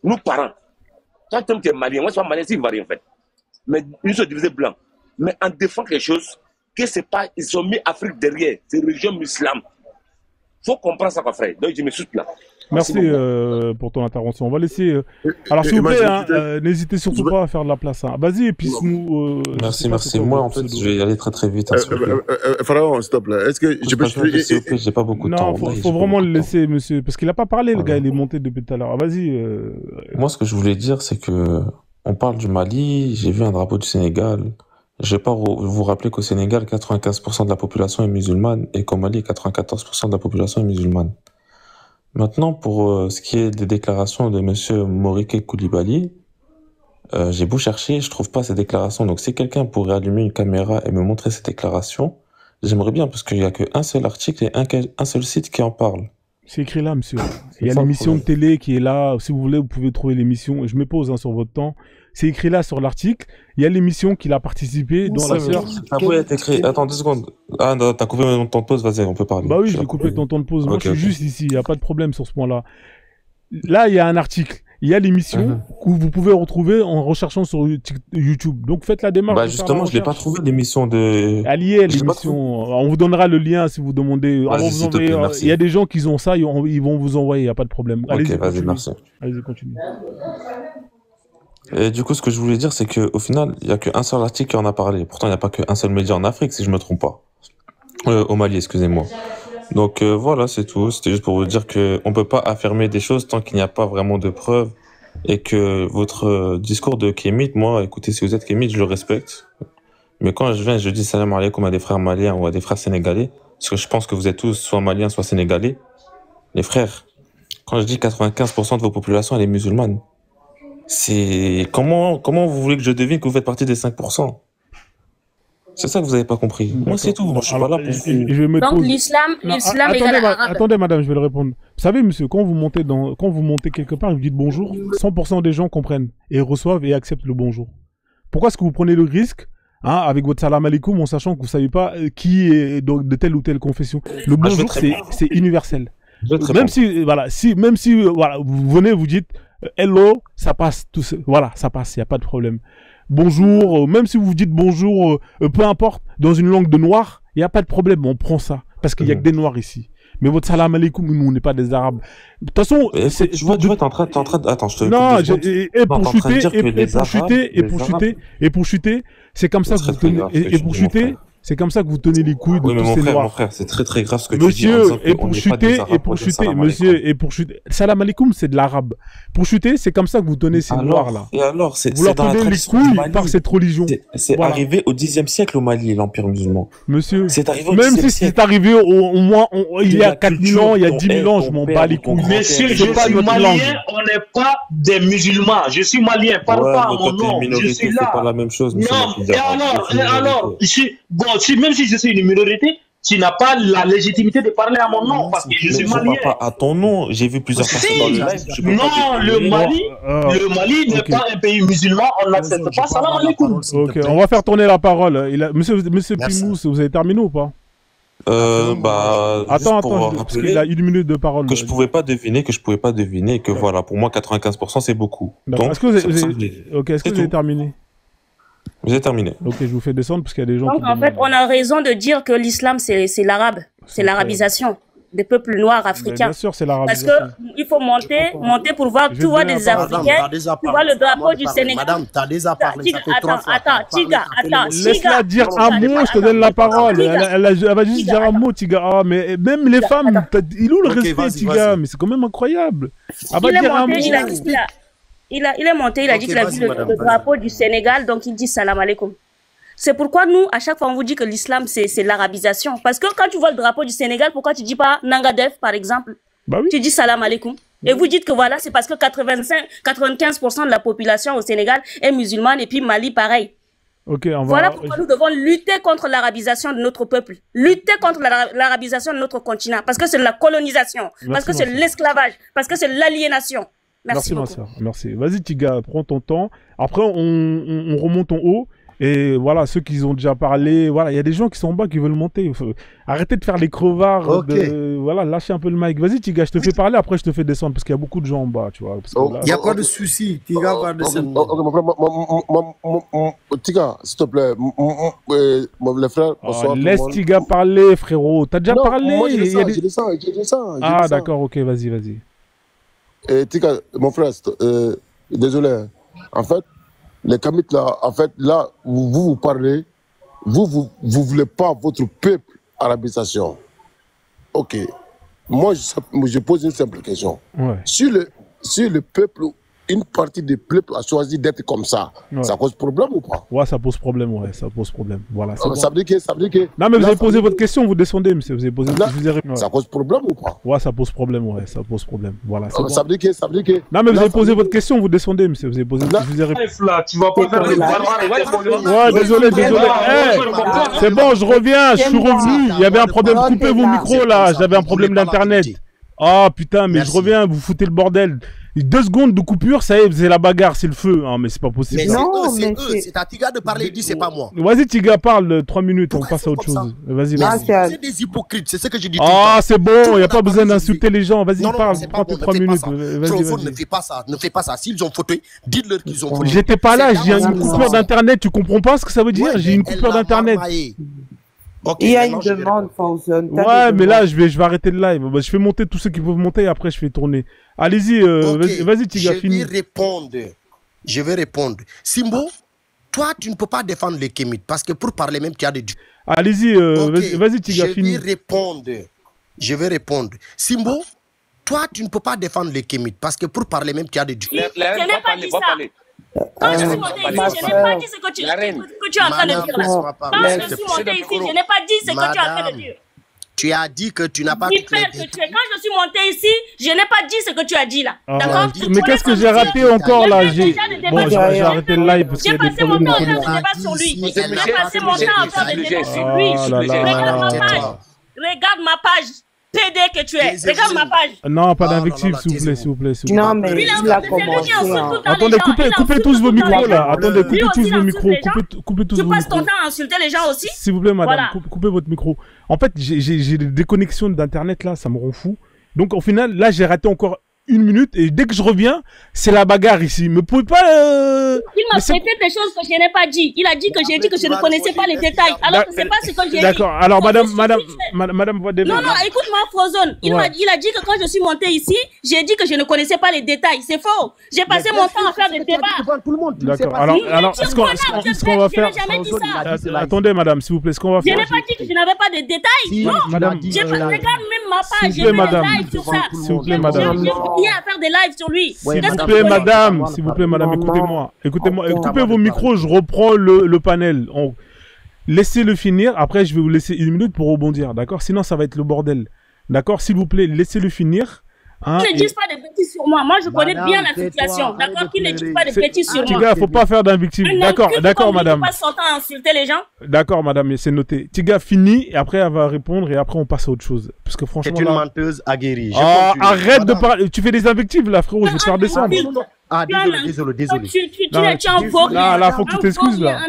Nous, parents, toi, tu es malien, moi, je suis malien, c'est ivoirien, en fait. Mais ils sont divisés blancs. Mais en défend quelque chose, que c'est pas, ils ont mis Afrique derrière, c'est région musulmane. Il faut comprendre ça, frère. Donc, je me suis là.
Merci pour ton intervention. On va laisser. Alors, s'il vous plaît, n'hésitez surtout pas à faire de la place. Hein. Vas-y, et puis
merci. Moi, en fait, je vais y aller très très vite.
Pharaon, s'il te plaît. Est-ce que je peux.
S'il vous plaît, j'ai pas beaucoup de temps.
Non, faut vraiment le laisser, monsieur. Parce qu'il a pas parlé, le gars, il est monté depuis tout à l'heure. Vas-y.
Moi, ce que je voulais dire, c'est que on parle du Mali, j'ai vu un drapeau du Sénégal. Je vais pas vous rappeler qu'au Sénégal, 95% de la population est musulmane et qu'au Mali, 94% de la population est musulmane. Maintenant, pour ce qui est des déclarations de monsieur Moriké Koulibaly, j'ai beau chercher, je trouve pas ces déclarations. Donc, si quelqu'un pourrait allumer une caméra et me montrer ces déclarations, j'aimerais bien, parce qu'il y a qu'un seul article et un seul site qui en parle.
C'est écrit là, monsieur. Il y a l'émission de télé qui est là. Si vous voulez, vous pouvez trouver l'émission. Je me pose sur votre temps. C'est écrit là sur l'article. Il y a l'émission qu'il a participé dans la sœur.
Ça peut être écrit. Attends 2 secondes. Ah, non, t'as coupé mon temps de pause, vas-y, on peut parler.
Bah oui, j'ai coupé ton temps de pause. Moi, je suis juste ici. Il n'y a pas de problème sur ce point-là. Là, il y a un article. Il y a l'émission que vous pouvez retrouver en recherchant sur YouTube. Donc, faites la démarche.
Bah, justement, je l'ai pas trouvé, l'émission de.
Allié, l'émission. On vous donnera le lien si vous demandez. Il y a des gens qui ont ça, ils vont vous envoyer, il n'y a pas de problème.
Ok, vas-y, merci.
Allez-y, continue.
Et du coup, ce que je voulais dire, c'est qu'au final, il n'y a qu'un seul article qui en a parlé. Pourtant, il n'y a pas qu'un seul média en Afrique, si je me trompe pas. Au Mali, excusez-moi. Donc voilà, c'est tout. C'était juste pour vous dire qu'on peut pas affirmer des choses tant qu'il n'y a pas vraiment de preuves et que votre discours de Kémit, moi, écoutez, si vous êtes Kémit, je le respecte. Mais quand je dis salam alaikum à des frères maliens ou à des frères sénégalais, parce que je pense que vous êtes tous soit maliens, soit sénégalais, les frères, quand je dis 95% de vos populations, elle est musulmane. C'est comment vous voulez que je devine que vous faites partie des 5%? C'est ça que vous n'avez pas compris. Moi, c'est tout. Moi, je suis pas là pour vous.
Donc, l'islam égale arabe.
Attendez, madame, je vais le répondre. Vous savez, monsieur, quand vous montez quelque part et vous dites bonjour, 100% des gens comprennent et reçoivent et acceptent le bonjour. Pourquoi est-ce que vous prenez le risque, hein, avec votre salam alaikum, en sachant que vous savez pas qui est de telle ou telle confession? Le bonjour, c'est universel. Même si, voilà, voilà, vous venez, vous dites hello, ça passe, voilà, ça passe, il y a pas de problème. Bonjour, même si vous dites bonjour, peu importe, dans une langue de noir, il y a pas de problème, on prend ça, parce qu'il y a que des noirs ici. Mais votre salam alaikum, nous, on n'est pas des arabes. De toute façon,
tu vois, t'es en train de, attends, je te
non, et pour chuter, c'est comme ça que vous tenez, et pour chuter, c'est comme ça que vous tenez les couilles de tous ces noirs.
Mon frère, c'est très très grave ce que tu dis.
Monsieur, et pour chuter, salam alaikum, c'est de l'arabe. Pour chuter, c'est comme ça que vous tenez ces noirs-là.
Et alors,
vous leur tenez les couilles par cette religion.
C'est arrivé au Xe siècle au Mali, l'Empire musulman.
Monsieur,
même
si c'est arrivé au moins, il y a 4000 ans, il y a 10 000 ans, je m'en bats les couilles.
Monsieur, je suis malien, on n'est pas des musulmans. Je suis malien, parle pas à mon nom. Je suis là.
C'est pas la même chose.
Non, et alors, bon, même si je suis une minorité, tu n'as pas la légitimité de parler à mon nom parce que je suis malien.
Pas à ton nom, j'ai vu plusieurs personnes dans le live.
Non, le Mali n'est pas un pays musulman, on n'accepte pas. Salam alaikum.
Ok, on va faire tourner la parole. Monsieur Pimous, vous avez terminé ou pas? Attends, parce qu'il a 1 minute de parole.
Que je pouvais pas deviner, et que voilà, pour moi 95% c'est beaucoup. Donc,
est-ce que vous avez terminé?
J'ai terminé.
Ok, je vous fais descendre parce qu'il y a des gens.
Donc en fait, on a raison de dire que l'islam c'est l'arabe, c'est l'arabisation des peuples noirs africains.
Bien sûr, c'est l'arabisation.
Parce que il faut monter pour voir, tu vois des Africains, tu vois le drapeau du Sénégal.
Madame, t'as déjà parlé.
Attends, Tiga.
Laisse-la dire un mot, je te donne la parole. Elle va juste dire un mot, Tiga. Ah, mais même les femmes, il a où le respect, Tiga? Mais c'est quand même incroyable. Elle va dire un mot.
Il est monté, il a dit qu'il a vu le drapeau du Sénégal, donc il dit salam alaikum. C'est pourquoi nous, à chaque fois, on vous dit que l'islam, c'est l'arabisation. Parce que quand tu vois le drapeau du Sénégal, pourquoi tu dis pas Nangadef, par exemple?
Bah oui.
Tu dis salam alaikum. Et vous dites que voilà, c'est parce que 95% de la population au Sénégal est musulmane, et puis Mali, pareil.
Okay,
voilà pourquoi nous devons lutter contre l'arabisation de notre peuple. Lutter contre l'arabisation de notre continent. Parce que c'est la colonisation. Parce que c'est l'esclavage. Parce que c'est l'aliénation.
Merci ma soeur, merci. Vas-y Tiga, prends ton temps. Après, on remonte en haut. Et voilà, ceux qui ont déjà parlé, voilà, il y a des gens qui sont en bas qui veulent monter. Arrêtez de faire les crevards. Voilà, lâchez un peu le mic. Vas-y Tiga, je te fais parler, après je te fais descendre parce qu'il y a beaucoup de gens en bas, tu vois.
Il n'y a pas de souci, Tiga va descendre.
Tiga, s'il te plaît, les frères, bonsoir.
Laisse Tiga parler, frérot. T'as déjà parlé.
Moi, j'ai dit ça.
Ah d'accord, ok, vas-y.
Tika, mon frère, désolé. En fait, les Kamites là, en fait, là, vous parlez, vous voulez pas votre peuple arabisation. Ok. Moi, je pose une simple question.
Ouais.
Si le peuple, une partie du peuple a choisi d'être comme ça, ça pose problème ou pas?
Ouais, ça pose problème, ça pose problème. Voilà.
Ça veut dire que...
Non, mais vous avez posé votre question, vous descendez, monsieur. Vous avez posé
Ça pose problème ou pas?
Ouais, ça pose problème, ça pose problème. Voilà.
Ça veut dire que...
Non, mais vous avez posé votre question, vous descendez, monsieur. Vous avez posé...
Là, tu vas pas faire les
Ouais, désolé. C'est bon, je reviens, je suis revenu. Il y avait un problème, coupez vos micros, là. J'avais un problème d'internet. Ah, putain, mais je reviens, vous foutez le bordel. 2 secondes de coupure, ça y est, c'est la bagarre, c'est le feu. Ah, mais c'est pas possible.
Mais c'est eux, c'est à Tiga de parler, il dit c'est pas moi.
Vas-y, Tiga, parle 3 minutes, on passe à autre chose. Vas-y.
C'est des hypocrites, c'est ce que je dis.
Ah, c'est bon, il n'y a pas besoin d'insulter les gens. Vas-y, parle, prends tes 3 minutes.
Vas-y. Ne fais pas ça. S'ils ont fauté, dites-leur qu'ils ont fauté.
J'étais pas là, j'ai une coupure d'internet, tu comprends pas ce que ça veut dire? J'ai une coupure d'internet.
Il y a une demande, Fawzon.
Ouais, mais là, je vais arrêter le live. Je fais monter tous ceux qui peuvent monter et après, je fais tourner. Allez-y, vas-y, Tiga, finis.
Je vais répondre. Simbo, toi, tu ne peux pas défendre les Kémites parce que pour parler même, tu as des...
Allez-y, vas-y, Tiga, finis.
Je vais répondre. Simbo, toi, tu ne peux pas défendre les Kémites parce que pour parler même, tu as des...
Je n'ai pas dit ça. Quand je suis monté ici, je n'ai pas dit ce que tu es en train de dire là. Quand je suis monté ici, je n'ai pas dit ce que tu es en train de dire.
Tu as dit que tu n'as pas
Quand je suis montée ici, je n'ai pas dit ce que tu as dit là. D'accord?
Mais qu'est-ce que j'ai raté encore là? J'ai arrêté le live.
J'ai passé mon temps à faire des débats sur lui. J'ai passé mon temps à faire des débats sur lui. Regarde ma page. Regarde ma page. PD que tu es. Regarde ma page.
Non, pas d'invective, s'il vous plaît.
Non, mais il a commencé.
Attendez, coupez tous vos micros là. Attendez, coupez tous vos micros. Coupez tous vos micros.
Tu passes ton temps à insulter les gens aussi?
S'il vous plaît, madame, coupez votre micro. En fait, j'ai des déconnexions d'internet là, ça me rend fou. Donc au final, là, j'ai raté encore 1 minute et dès que je reviens, c'est la bagarre ici. Mais vous pouvez pas.
Il m'a prêté des choses que je n'ai pas dit. Il a dit que j'ai dit que je ne connaissais pas les détails. Alors que c'est pas ce que j'ai dit.
D'accord. Alors madame Vodévé.
Non, écoute-moi, Frozone. Il a dit que quand je suis montée ici, j'ai dit que je ne connaissais pas les détails. C'est faux. J'ai passé mon temps à faire des débats.
D'accord. Alors ce qu'on va faire. Attendez, madame, s'il vous plaît, ce qu'on va faire.
Je n'ai pas dit que je n'avais pas de détails. Non.
Madame.
Regarde même ma page.
S'il vous plaît, madame. S'il vous plaît, madame.
À faire des lives sur lui.
S'il vous plaît, madame, écoutez-moi. Coupez vos micros, je reprends le panel. Laissez-le finir, après je vais vous laisser 1 minute pour rebondir, d'accord? Sinon ça va être le bordel. D'accord? S'il vous plaît, laissez-le finir.
Hein, ne disent pas de bêtises sur moi. Moi, je connais bien la situation. D'accord? Qu'ils ne disent pas de bêtises sur moi.
Tiga, faut pas faire d'invective. D'accord, madame.
Pas son temps à insulter les gens.
D'accord, madame, c'est noté. Tiga finit, et après elle va répondre, et après on passe à autre chose. Parce que franchement.
C'est une menteuse aguerrie.
Arrête de parler. Tu fais des invectives là, frérot, je vais te faire descendre.
Désolé.
Tu es un vaurien.
Là, faut que tu t'excuses là.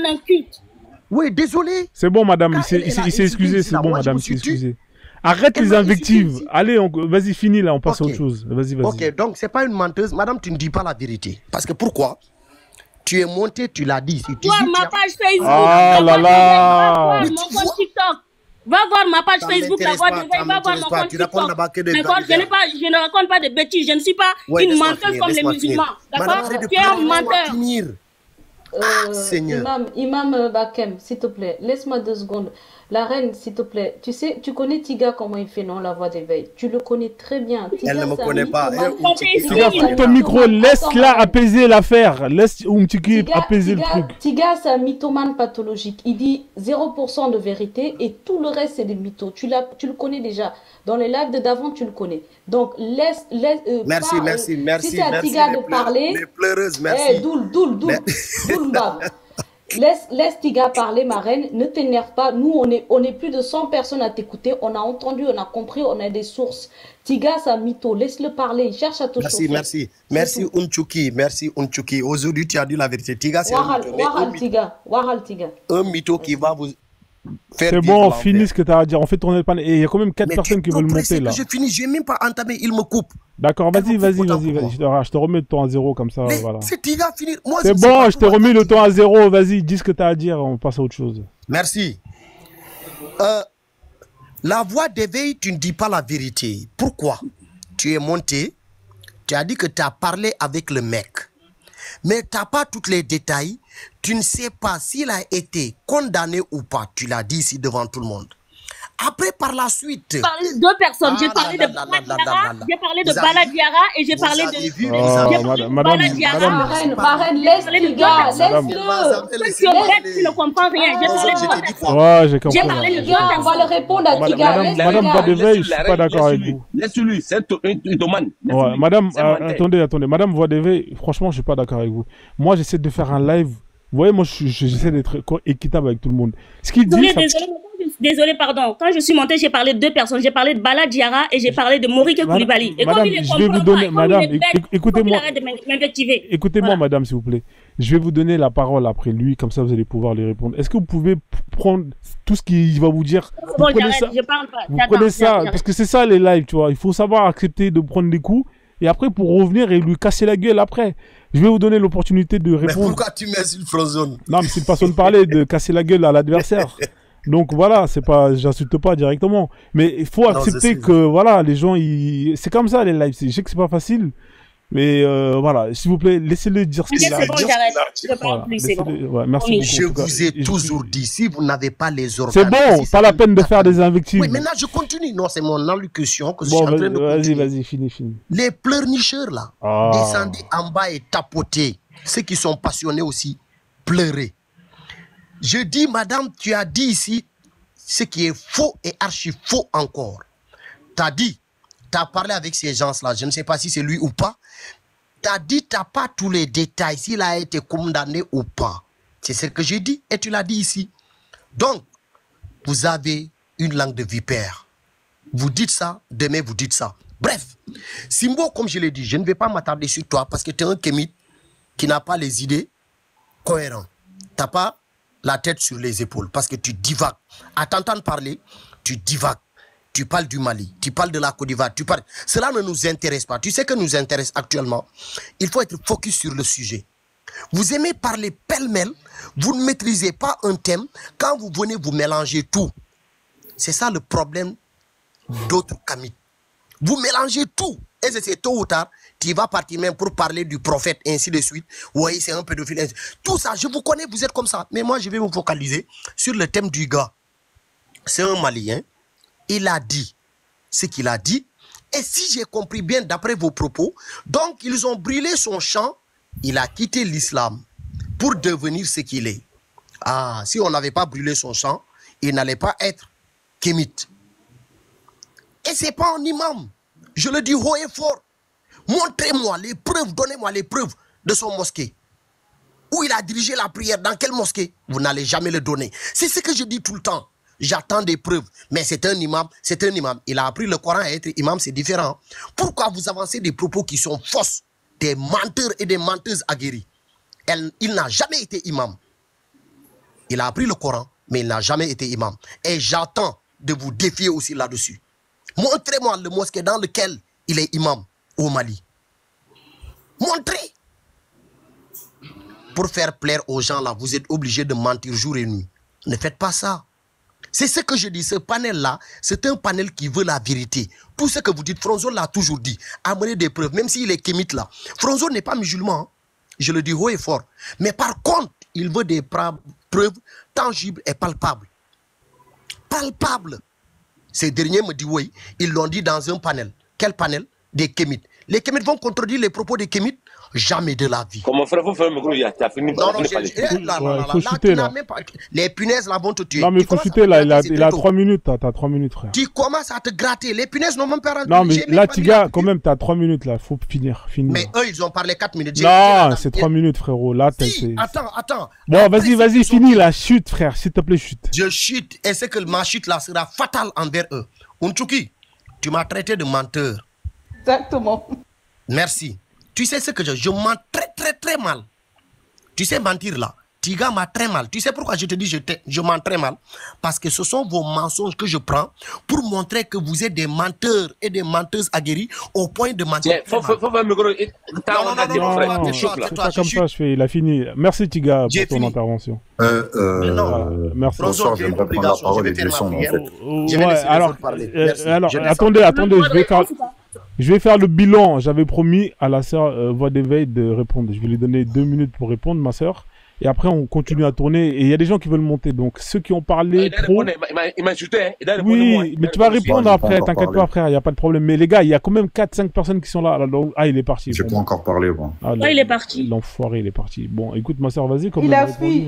Oui, désolé.
C'est bon, madame, il s'est excusé. C'est bon, madame, il s'est excusé. Arrête les invectives. Allez, vas-y, finis là, on passe à autre chose. Vas-y.
Ok, donc c'est pas une menteuse. Madame, tu ne dis pas la vérité. Parce que pourquoi? Tu es monté, tu l'as dit.
Vois ma page Facebook.
Ah là là.
Mon compte TikTok. Va voir ma page Facebook, va voir mon compte TikTok. Je ne raconte pas de bêtises. Je ne suis pas une menteuse comme les musulmans. D'accord? Tu es un menteur.
Seigneur.
Imam Bakem, s'il te plaît, laisse-moi 2 secondes. La reine, s'il te plaît, tu connais Tiga, comment il fait, non, la voix d'éveil? Tu le connais très bien. Tiga,
elle ne me connaît pas.
Tiga, coupe ton micro, laisse-la apaiser l'affaire. Laisse Oumtiki apaiser le truc.
Tiga, c'est un mythomane pathologique. Il dit 0% de vérité et tout le reste, c'est des mythos. Tu le connais déjà. Dans les lives d'avant, tu le connais. Donc, laisse.
Merci.
Si c'est à Tiga de parler.
Les pleureuses, merci.
Doul, Laisse Tiga parler, ma reine. Ne t'énerve pas. Nous, on est plus de 100 personnes à t'écouter. On a entendu, on a compris, on a des sources. Tiga, c'est un mytho. Laisse-le parler. Il cherche à te chauffer.
Merci, Unchuki. Aujourd'hui, tu as dit la vérité. Tiga, c'est
Wahal Tiga.
Un mytho qui va vous faire.
C'est bon, finis ce que tu as à dire. On fait tourner le panel. Et il y a quand même 4 personnes qui veulent monter là.
Je finis, je n'ai même pas entamé. Il me coupe.
D'accord, vas-y. Je te remets le temps à 0 comme ça. Voilà.
C'est Tiga, finir.
C'est bon, je te remets le temps à 0. Vas-y, dis ce que tu as à dire. On passe à autre chose.
Merci. La voix d'éveil, tu ne dis pas la vérité. Pourquoi? Tu es monté, tu as dit que tu as parlé avec le mec. Mais tu n'as pas tous les détails. Tu ne sais pas s'il a été condamné ou pas. Tu l'as dit ici devant tout le monde. Après, par la suite...
J'ai parlé de 2 personnes. J'ai parlé de Bala Diara et j'ai parlé de...
Marraine, laisse-le.
Tu ne comprends rien.
J'ai compris.
J'ai parlé de 2 personnes.
On va le répondre à Tiga.
Madame Vodévé, je suis pas d'accord avec vous.
Laisse-lui, c'est un domane.
Madame, attendez. Madame Vodévé, franchement, je suis pas d'accord avec vous. Moi, j'essaie de faire un live. Vous voyez, moi, j'essaie d'être équitable avec tout le monde. Ce qu'il dit...
Désolé, pardon. Quand je suis montée, j'ai parlé de 2 personnes. J'ai parlé de Bala Diara et j'ai parlé de Morike Koulibaly. Et
madame, je vais vous donner, madame, écoutez-moi.
Écoutez-moi,
madame, s'il vous plaît. Je vais vous donner la parole après lui, comme ça vous allez pouvoir lui répondre. Est-ce que vous pouvez prendre tout ce qu'il va vous dire?
Bon, j'arrête, je parle pas.
Vous prenez ça, parce que c'est ça les lives, tu vois. Il faut savoir accepter de prendre des coups et après pour revenir et lui casser la gueule après. Je vais vous donner l'opportunité de répondre.
Mais pourquoi tu m'insultes, Frozone?
Non, mais c'est une façon de parler, de casser la gueule à l'adversaire. Donc voilà, c'est pas, j'insulte pas directement, mais il faut accepter que voilà, les gens, c'est comme ça les lives. Je sais que c'est pas facile, mais voilà, s'il vous plaît, laissez-le dire ce qu'il a à dire. Merci beaucoup.
Je vous ai toujours dit, si vous n'avez pas les organes,
c'est bon, pas la peine de faire des invectives.
Oui, maintenant je continue. Non, c'est mon allocution que je suis en train de continuer.
Vas-y, finis.
Les pleurnicheurs là, descendez en bas et tapotez. Ceux qui sont passionnés aussi, pleurez. Je dis, madame, tu as dit ici, ce qui est faux et archi faux encore. T'as dit, t'as parlé avec ces gens-là, je ne sais pas si c'est lui ou pas. T'as dit, t'as pas tous les détails, s'il a été condamné ou pas. C'est ce que j'ai dit et tu l'as dit ici. Donc, vous avez une langue de vipère. Vous dites ça, demain vous dites ça. Bref, Simbo, comme je l'ai dit, je ne vais pas m'attarder sur toi parce que tu es un kémite qui n'a pas les idées cohérentes. Tu n'as pas la tête sur les épaules parce que tu divagues. À t'entendre parler, tu divagues. Tu parles du Mali, tu parles de la Côte d'Ivoire, tu parles... Cela ne nous intéresse pas. Tu sais que nous intéresse actuellement. Il faut être focus sur le sujet. Vous aimez parler pêle-mêle, vous ne maîtrisez pas un thème. Quand vous venez, vous mélangez tout. C'est ça le problème d'autres kamites. Vous mélangez tout. Et c'est tôt ou tard, tu vas partir même pour parler du prophète, ainsi de suite. Oui, c'est un pédophile. Tout ça, je vous connais, vous êtes comme ça. Mais moi, je vais me focaliser sur le thème du gars. C'est un Malien. Il a dit ce qu'il a dit. Et si j'ai compris bien d'après vos propos, donc ils ont brûlé son champ. Il a quitté l'islam pour devenir ce qu'il est. Ah, si on n'avait pas brûlé son champ, il n'allait pas être kémite. Et ce n'est pas un imam. Je le dis haut et fort. Montrez-moi les preuves, donnez-moi les preuves de son mosquée. Où il a dirigé la prière, dans quelle mosquée? Vous n'allez jamais le donner. C'est ce que je dis tout le temps. J'attends des preuves. Mais c'est un imam, c'est un imam. Il a appris le Coran à être imam, c'est différent. Pourquoi vous avancez des propos qui sont fausses? Des menteurs et des menteuses aguerris. Il n'a jamais été imam. Il a appris le Coran, mais il n'a jamais été imam. Et j'attends de vous défier aussi là-dessus. Montrez-moi le mosquée dans lequel il est imam au Mali. Montrez. Pour faire plaire aux gens là, vous êtes obligés de mentir jour et nuit. Ne faites pas ça. C'est ce que je dis, ce panel-là, c'est un panel qui veut la vérité. Tout ce que vous dites, Fronzo l'a toujours dit. Amenez des preuves, même s'il est kémite là. Fronzo n'est pas musulman, hein. Je le dis haut et fort. Mais par contre, il veut des preuves tangibles et palpables. Palpables. Ces derniers me disent oui, ils l'ont dit dans un panel. Quel panel? Des kémites. Les kémites vont contredire les propos des kémites? Jamais de la vie.
Comment frère, vous faites un micro, tu as fini par
parler. Les punaises là vont te tuer.
Non mais il faut chuter là, il a 3 minutes, t'as 3 minutes frère.
Tu commences à te gratter, les punaises n'ont même pas rendu.
Non mais là Tiga, quand même t'as 3 minutes là, faut finir.
Mais eux ils ont parlé 4 minutes.
Non, c'est 3 minutes frérot, là t'as...
Attends.
Bon vas-y, finis la chute frère, s'il te plaît chute.
Je chute et c'est que ma chute là sera fatale envers eux. Untouki, tu m'as traité de menteur.
Exactement.
Merci. Tu sais ce que je mens très mal. Tu sais mentir là. Tiga m'a très mal. Tu sais pourquoi je te dis je mens très mal? Parce que ce sont vos mensonges que je prends pour montrer que vous êtes des menteurs et des menteuses aguerris au point de mentir.
Faut faire un micro.
Non, c'est pas comme ça, il a fini. Merci Tiga pour ton intervention. Merci.
Bonsoir, j'aimerais prendre la parole et descendre en fait.
Ouais, alors, attendez, je vais faire le bilan. J'avais promis à la sœur Voix d'éveil de répondre. Je vais lui donner 2 minutes pour répondre, ma sœur. Et après, on continue à tourner. Et il y a des gens qui veulent monter. Donc, ceux qui ont parlé trop...
Il m'a insulté.
Oui, mais tu vas répondre après. T'inquiète pas, frère. Il n'y a pas de problème. Mais les gars, il y a quand même 4-5 personnes qui sont là. Alors, il est parti.
J'ai pas encore parlé, moi.
Il est parti.
L'enfoiré, il est parti. Bon, écoute, ma sœur, vas-y.
Il a fui.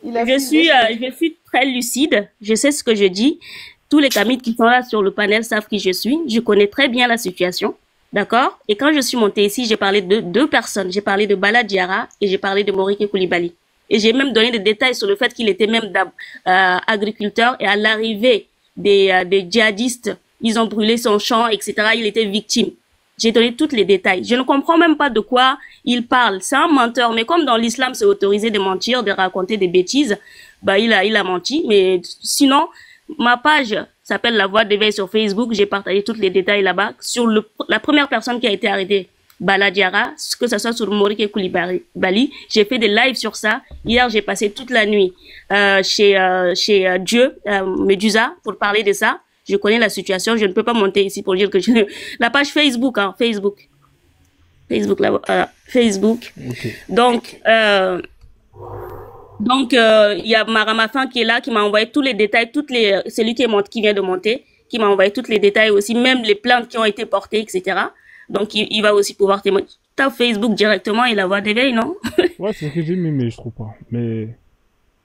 Je suis très lucide. Je sais ce que je dis. Tous les kamites qui sont là sur le panel savent qui je suis. Je connais très bien la situation. D'accord? Et quand je suis montée ici, j'ai parlé de 2 personnes. J'ai parlé de Bala Diarra et j'ai parlé de Moriké Koulibaly. Et j'ai même donné des détails sur le fait qu'il était même agriculteur et à l'arrivée des djihadistes, ils ont brûlé son champ, etc. Il était victime. J'ai donné tous les détails. Je ne comprends même pas de quoi il parle. C'est un menteur. Mais comme dans l'islam, c'est autorisé de mentir, de raconter des bêtises, bah, il a menti. Mais sinon, ma page s'appelle La Voix d'éveil sur Facebook. J'ai partagé tous les détails là-bas. Sur la première personne qui a été arrêtée, Bala Diarra, que ce soit sur Moriké Koulibaly. J'ai fait des lives sur ça. Hier, j'ai passé toute la nuit chez Dieu, Medusa, pour parler de ça. Je connais la situation. Je ne peux pas monter ici pour dire que je... La page Facebook, hein, Facebook, Facebook.
Okay.
Donc, il y a Maramafin qui est là, qui m'a envoyé tous les détails, c'est lui qui vient de monter, qui m'a envoyé tous les détails aussi, même les plaintes qui ont été portées, etc. Donc, il va aussi pouvoir témoigner. T'as Facebook directement et La Voix d'éveil, non?
Ouais, c'est ce que j'ai mis, mais je trouve pas. Mais...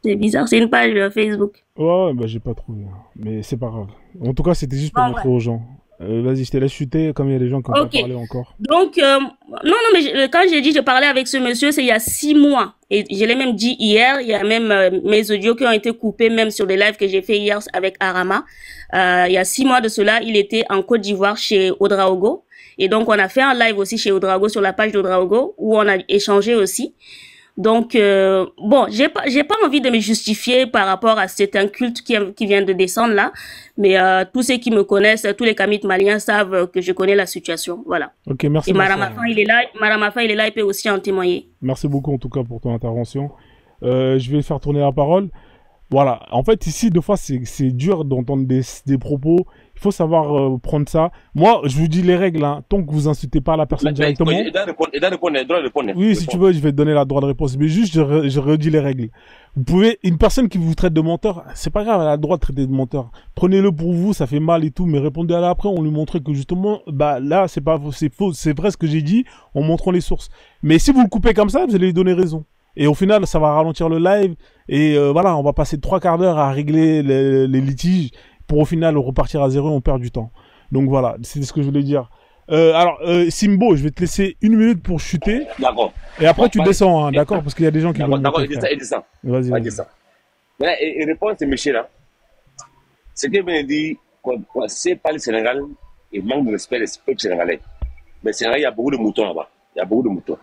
C'est bizarre, c'est une page Facebook.
Ouais, bah j'ai pas trouvé. Mais c'est pas grave. En tout cas, c'était juste pour montrer aux gens. Vas-y, je te laisse chuter, comme il y a des gens qui ont pas parlé encore.
Donc, non, mais quand j'ai dit je parlais avec ce monsieur, c'est il y a 6 mois. Et je l'ai même dit hier, il y a même mes audios qui ont été coupés, même sur des lives que j'ai fait hier avec Arama. Il y a 6 mois de cela, il était en Côte d'Ivoire chez Ouedraogo. Et donc, on a fait un live aussi chez Ouedraogo, sur la page d'Ouedraogo, où on a échangé aussi. Donc, bon, j'ai pas envie de me justifier par rapport à cet inculte qui vient de descendre là, mais tous ceux qui me connaissent, tous les Kamites maliens savent que je connais la situation, voilà.
Ok, merci.
Et Maramafa, il est là, il peut aussi en témoigner.
Merci beaucoup en tout cas pour ton intervention. Je vais faire tourner la parole. Voilà, en fait ici, des fois, c'est dur d'entendre des propos. Il faut savoir prendre ça. Moi, je vous dis les règles, hein. Tant que vous insultez pas la personne directement. Oui, si tu veux, je vais te donner la droit de réponse. Mais juste, je redis les règles. Vous pouvez, une personne qui vous traite de menteur, c'est pas grave, elle a le droit de traiter de menteur. Prenez-le pour vous, ça fait mal et tout, mais répondez à la après, on lui montrait que justement, bah là, c'est faux, c'est vrai ce que j'ai dit, en montrant les sources. Mais si vous le coupez comme ça, vous allez lui donner raison. Et au final, ça va ralentir le live. Et voilà, on va passer 3 quarts d'heure à régler les litiges pour au final repartir à zéro et on perd du temps. Donc voilà, c'est ce que je voulais dire. Alors, Simbo, je vais te laisser 1 minute pour chuter.
D'accord.
Et après, tu descends, hein, d'accord? Parce qu'il y a des gens qui vont...
D'accord, il descend.
Vas-y.
Maintenant, il répond à ce monsieur-là. Ce qu'il vient de dire, c'est pas le Sénégal, il manque de respect des peuples sénégalais. Mais au Sénégal, il y a beaucoup de moutons là-bas. Il y a beaucoup de moutons.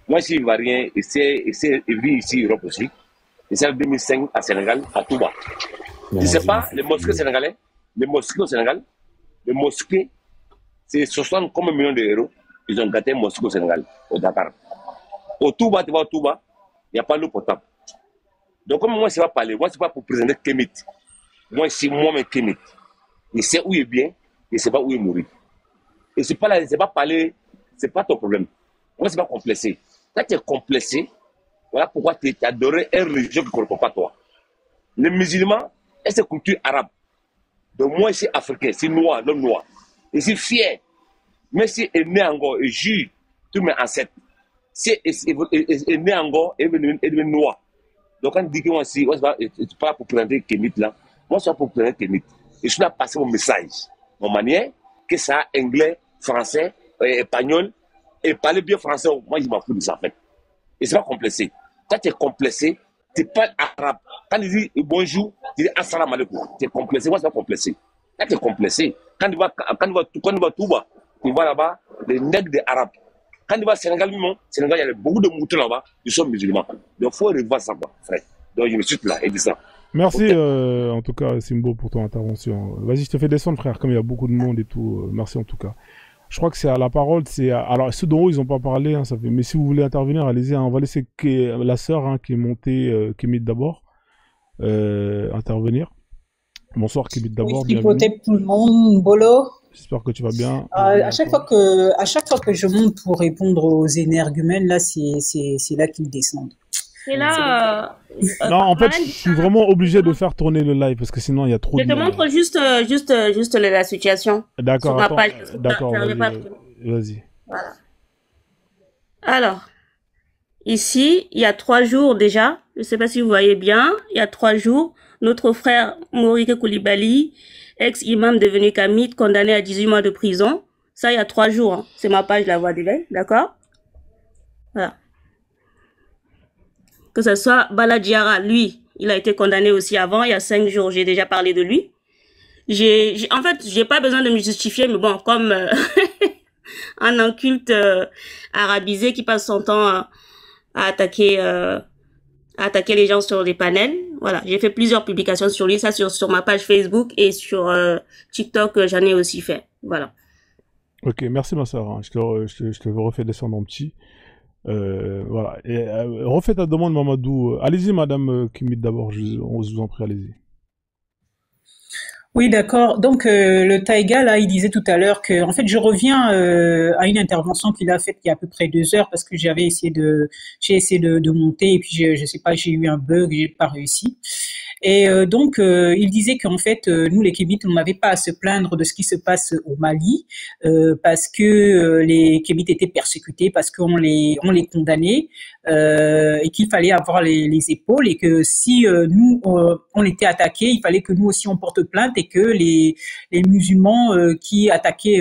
Moi, je suis ivoirien, il vit ici en Europe aussi. Et c'est en 2005 à Sénégal, à Touba. Tu ne sais pas, les mosquées sénégalais, les mosquées au Sénégal, les mosquées, c'est 60 comme 1 million d'euros. Ils ont gâté un mosquée au Sénégal, au Dakar. Au Touba, tu vas au Touba, il n'y a pas d'eau potable. Donc, comme moi, je ne sais pas parler, moi, ce n'est pas pour présenter Kémit. Moi, je suis moi-même Kémit. Il sait où il est bien, il ne sait pas où il est mort. Et ce n'est pas parler, ce n'est pas ton problème. Moi, ce n'est pas complexé. Quand tu es complexé, voilà pourquoi tu as adoré un religion qui ne correspond pas à toi. Les musulmans, c'est culture arabe. Donc moi, je suis africain, c'est noir, l'homme noir. Je suis fier. Mais si il est né en Goa, et jure, tous mes ancêtres, si il est né en Goa, il est devenu noir. Donc quand on dit que moi, si, je ne suis pas là pour présenter Kémit là, moi, je suis là pour présenter Kémit. Et je suis là pour passer mon message. Mon manière, que ça, anglais, français, espagnol, et parler bien français, moi, je m'en fous de ça, en fait. Et c'est pas complexé. Quand tu es complexé, tu parles arabe. Quand tu dis bonjour, tu dis assalamu alaikum. Tu es complexé. Moi, c'est pas complexé. Quand tu es complexé, quand tu vas Touba, tu vois là-bas les nègres des arabes. Quand tu vas au Sénégal, il y a beaucoup de moutons là-bas, ils sont musulmans. Donc, il faut revoir ça, frère. Donc, je me suis là et dis ça.
Merci, en tout cas, Simbo, pour ton intervention. Vas-y, je te fais descendre, frère, comme il y a beaucoup de monde et tout. Merci, en tout cas. Je crois que c'est à la parole, alors ceux dont ils n'ont pas parlé, hein, ça fait. Mais si vous voulez intervenir, allez-y. Hein, on va laisser la sœur hein, qui est montée, Kémit d'abord, intervenir. Bonsoir Kémit d'abord.
Oui, peut-être tout le monde, Bolo.
J'espère que tu vas bien.
À chaque fois que je monte pour répondre aux énergumènes, là, c'est là qu'ils descendent.
Et là,
non, en fait, je suis vraiment obligé de faire tourner le live parce que sinon il y a trop de...
Je te montre juste la situation.
D'accord, d'accord, vas-y.
Voilà. Alors, ici, il y a 3 jours déjà, je ne sais pas si vous voyez bien, il y a 3 jours, notre frère Morike Koulibaly, ex-imam devenu Kamit, condamné à 18 mois de prison. Ça, il y a 3 jours, hein. C'est ma page La Voix d'éveil, d'accord? Voilà. Que ce soit Bala Diarra, lui, il a été condamné aussi avant, il y a 5 jours, j'ai déjà parlé de lui. En fait, j'ai pas besoin de me justifier, mais bon, comme un inculte arabisé qui passe son temps à attaquer les gens sur des panels. Voilà, j'ai fait plusieurs publications sur lui, ça sur ma page Facebook et sur TikTok, j'en ai aussi fait. Voilà.
Ok, merci ma soeur, hein. Je te refais descendre en petit. Voilà. Et, refais ta demande, Mamadou. Allez-y, madame Kémit, d'abord, on vous en prie, allez-y.
Oui, d'accord. Donc, le Taïga, là, il disait tout à l'heure que, en fait, je reviens à une intervention qu'il a faite il y a à peu près 2 heures parce que j'ai essayé de monter et puis je sais pas, j'ai eu un bug, j'ai pas réussi. Et donc, il disait qu'en fait, nous, les Kémites, on n'avait pas à se plaindre de ce qui se passe au Mali, parce que les Kémites étaient persécutés, parce qu'on les condamnait, et qu'il fallait avoir les épaules, et que si nous, on était attaqués, il fallait que nous aussi on porte plainte, et que les musulmans qui attaquaient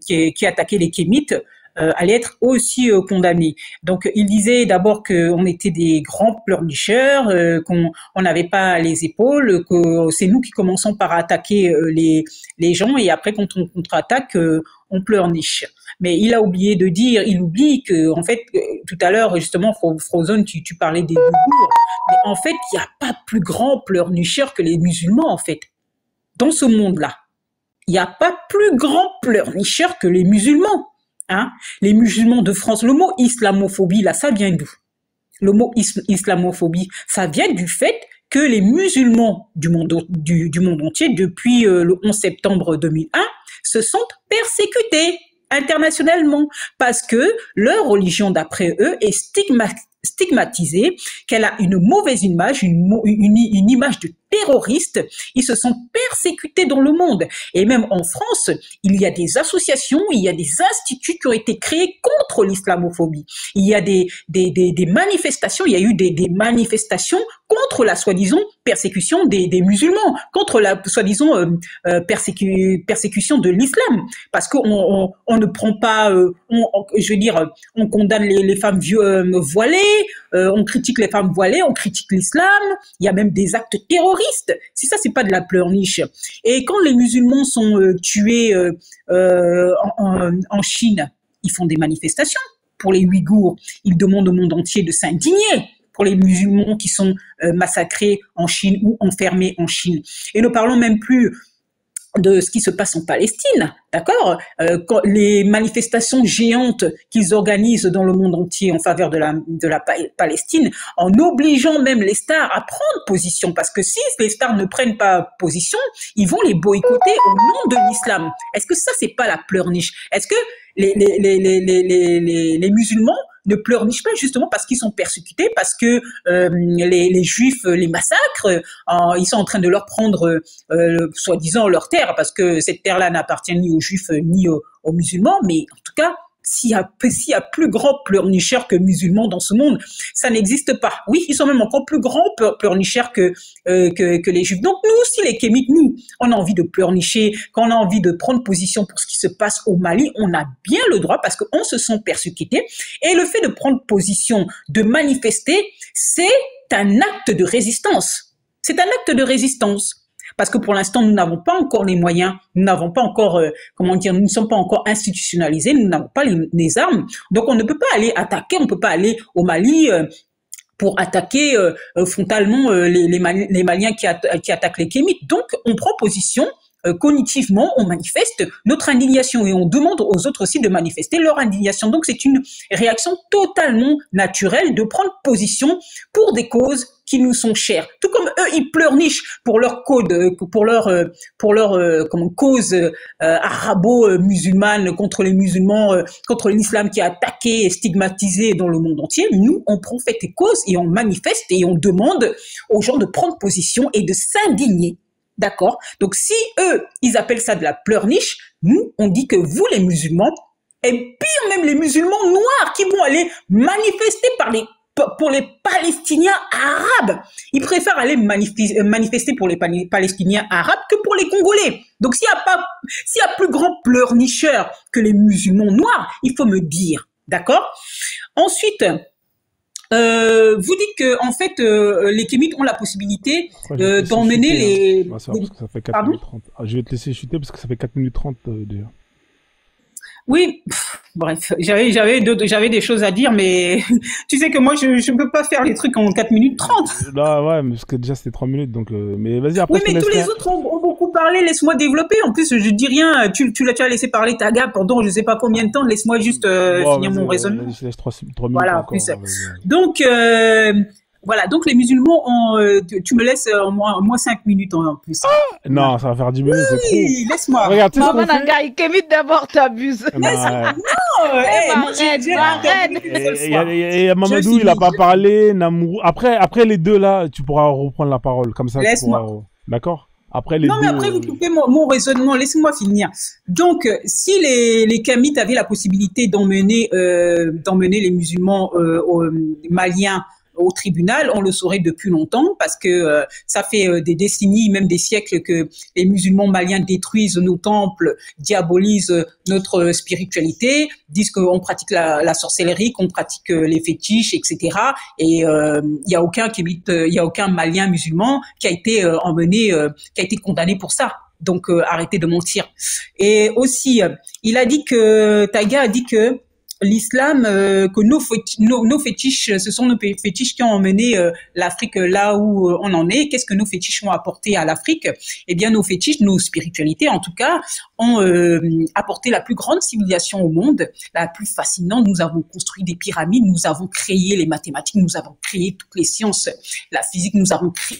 qui attaquaient les Kémites allaient être aussi condamnés. Donc, il disait d'abord qu'on était des grands pleurnicheurs, qu'on n'avait pas les épaules, que c'est nous qui commençons par attaquer les gens, et après, quand on contre-attaque, on pleurniche. Mais il a oublié de dire, il oublie que, en fait, tout à l'heure, justement, Frozone, tu parlais des Ouïghours, mais en fait, il n'y a pas plus grand pleurnicheur que les musulmans, en fait. Dans ce monde-là, il n'y a pas plus grand pleurnicheur que les musulmans. Hein? Les musulmans de France, le mot islamophobie, là, ça vient d'où? Le mot islamophobie, ça vient du fait que les musulmans du monde entier, depuis le 11 septembre 2001, se sont persécutés internationalement parce que leur religion, d'après eux, est stigmatisée, qu'elle a une mauvaise image, une image de terroriste. Ils se sont persécutés dans le monde. Et même en France, il y a des associations, il y a des instituts qui ont été créés contre l'islamophobie. Il y a des manifestations, il y a eu des manifestations contre la soi-disant persécution des musulmans, contre la soi-disant persécution de l'islam. Parce qu'on ne prend pas, je veux dire, on condamne les femmes voilées, on critique les femmes voilées, on critique l'islam, il y a même des actes terroristes. Si ça, c'est pas de la pleurniche. Et quand les musulmans sont tués en Chine, ils font des manifestations. Pour les Ouïghours, ils demandent au monde entier de s'indigner pour les musulmans qui sont massacrés en Chine ou enfermés en Chine. Et ne parlons même plus de ce qui se passe en Palestine, d'accord? Les manifestations géantes qu'ils organisent dans le monde entier en faveur de la Palestine, en obligeant même les stars à prendre position, parce que si les stars ne prennent pas position, ils vont les boycotter au nom de l'islam. Est-ce que ça, c'est pas la pleurniche? Est-ce que les musulmans ne pleurnichent pas justement parce qu'ils sont persécutés, parce que les juifs les massacrent, ils sont en train de leur prendre soi-disant leur terre, parce que cette terre-là n'appartient ni aux juifs ni aux musulmans, mais en tout cas, s'il y a plus grand pleurnicheur que musulmans dans ce monde, ça n'existe pas. Oui, ils sont même encore plus grands pleurnicheurs que les juifs. Donc nous aussi, les Kémites, nous, on a envie de pleurnicher, quand on a envie de prendre position pour ce qui se passe au Mali, on a bien le droit parce qu'on se sent persécutés. Et le fait de prendre position, de manifester, c'est un acte de résistance. C'est un acte de résistance. Parce que pour l'instant, nous n'avons pas encore les moyens, nous n'avons pas encore, nous ne sommes pas encore institutionnalisés, nous n'avons pas les armes. Donc, on ne peut pas aller attaquer, on ne peut pas aller au Mali pour attaquer frontalement les Maliens qui attaquent les Kémites. Donc, on prend position. Cognitivement, on manifeste notre indignation et on demande aux autres aussi de manifester leur indignation. Donc, c'est une réaction totalement naturelle de prendre position pour des causes qui nous sont chères. Tout comme eux, ils pleurnichent pour leur code, pour leur cause arabo-musulmane contre les musulmans, contre l'islam qui est attaqué et stigmatisé dans le monde entier. Nous, on prend fait et cause et on manifeste et on demande aux gens de prendre position et de s'indigner. D'accord? Donc, si eux, ils appellent ça de la pleurniche, nous, on dit que vous, les musulmans, et pire même les musulmans noirs qui vont aller manifester pour les Palestiniens arabes. Ils préfèrent aller manifester pour les Palestiniens arabes que pour les Congolais. Donc, s'il y a plus grand pleurnicheur que les musulmans noirs, il faut me dire. D'accord? Ensuite, vous dites que en fait les Kémites ont la possibilité d'emmener les.
Parce que ça fait 4 minutes 30. Je vais te laisser chuter parce que ça fait 4 minutes 30 déjà.
Oui, bref, j'avais des choses à dire, mais tu sais que moi je peux pas faire les trucs en 4 minutes 30.
Là, ouais, parce que déjà c'était 3 minutes, donc mais vas-y après.
Oui, mais tous les autres ont beaucoup parlé. Laisse-moi développer. En plus, je dis rien. Tu as laissé parler Taga pendant je sais pas combien de temps. Laisse-moi juste finir mon raisonnement.
Laisse 3 minutes.
Voilà,
encore,
plus. Donc Voilà, donc les musulmans, tu me laisses moins 5 minutes en plus.
Non, ça va faire 10 minutes, c'est trop.
Oui, laisse-moi.
Regarde, tu sais ce
Maman
qu'on fait.
Nangai, Kémy d'abord t'abuses.
Non,
Arrête.
et Mamadou, il a pas parlé. Namou. Après les deux là, tu pourras reprendre la parole. Comme ça, tu
Laisse-moi.
pourras. D'accord? Après les
Non,
deux.
mais après, vous coupez mon raisonnement. Laissez-moi finir. Donc, si les Kamites avaient la possibilité d'emmener les musulmans maliens au tribunal, on le saurait depuis longtemps parce que ça fait des décennies, même des siècles que les musulmans maliens détruisent nos temples, diabolisent notre spiritualité, disent qu'on pratique la sorcellerie, qu'on pratique les fétiches, etc. Et il y a aucun Malien musulman qui a été emmené, qui a été condamné pour ça. Donc arrêtez de mentir. Et aussi, Taïga a dit que l'islam, que nos fétiches, ce sont nos fétiches qui ont emmené l'Afrique là où on en est. Qu'est-ce que nos fétiches ont apporté à l'Afrique? Eh bien, nos fétiches, nos spiritualités, en tout cas, ont apporté la plus grande civilisation au monde, la plus fascinante. Nous avons construit des pyramides, nous avons créé les mathématiques, nous avons créé toutes les sciences, la physique, nous avons créé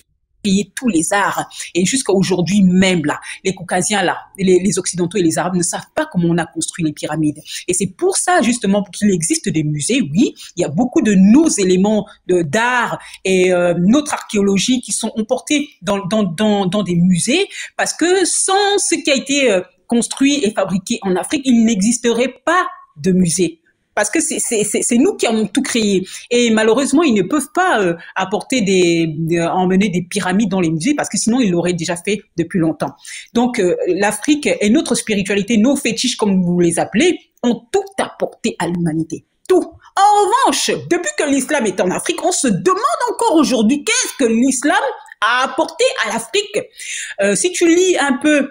tous les arts. Et jusqu'à aujourd'hui même, là, les Caucasiens, là, les Occidentaux et les Arabes ne savent pas comment on a construit les pyramides. Et c'est pour ça, justement, qu'il existe des musées. Oui, il y a beaucoup de nos éléments d'art et notre archéologie qui sont emportés dans des musées, parce que sans ce qui a été construit et fabriqué en Afrique, il n'existerait pas de musée. Parce que c'est nous qui avons tout créé. Et malheureusement, ils ne peuvent pas emmener des pyramides dans les musées parce que sinon, ils l'auraient déjà fait depuis longtemps. Donc, l'Afrique et notre spiritualité, nos fétiches, comme vous les appelez, ont tout apporté à l'humanité. Tout. En revanche, depuis que l'islam est en Afrique, on se demande encore aujourd'hui qu'est-ce que l'islam a apporté à l'Afrique. Si tu lis un peu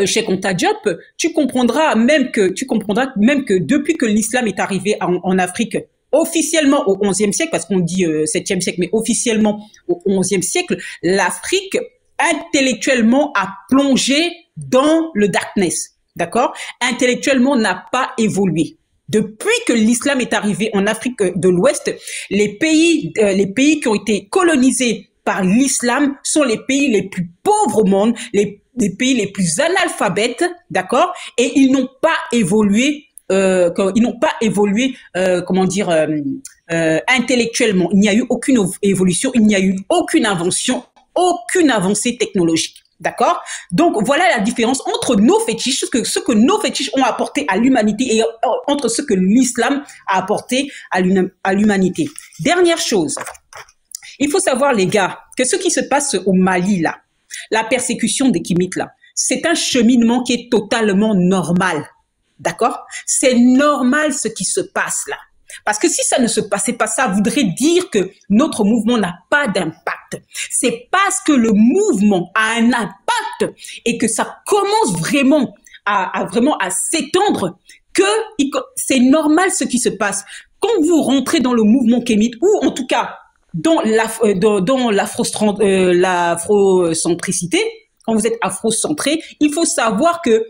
Cheikh Anta Diop, tu comprendras même que depuis que l'islam est arrivé en Afrique, officiellement au XIe siècle, parce qu'on dit 7e siècle, mais officiellement au XIe siècle, l'Afrique intellectuellement a plongé dans le darkness, d'accord? Intellectuellement n'a pas évolué. Depuis que l'islam est arrivé en Afrique de l'Ouest, les pays qui ont été colonisés par l'islam sont les pays les plus pauvres au monde, les pays les plus analphabètes, d'accord, et ils n'ont pas évolué, intellectuellement. Il n'y a eu aucune évolution, il n'y a eu aucune invention, aucune avancée technologique. D'accord? Donc, voilà la différence entre nos fétiches, ce que nos fétiches ont apporté à l'humanité et entre ce que l'islam a apporté à l'humanité. Dernière chose. Il faut savoir, les gars, que ce qui se passe au Mali, là, la persécution des Kémites, là, c'est un cheminement qui est totalement normal. D'accord? C'est normal ce qui se passe là. Parce que si ça ne se passait pas, ça voudrait dire que notre mouvement n'a pas d'impact. C'est parce que le mouvement a un impact et que ça commence vraiment à s'étendre que c'est normal ce qui se passe. Quand vous rentrez dans le mouvement kémite, ou en tout cas dans l'afrocentricité, quand vous êtes afrocentré, il faut savoir que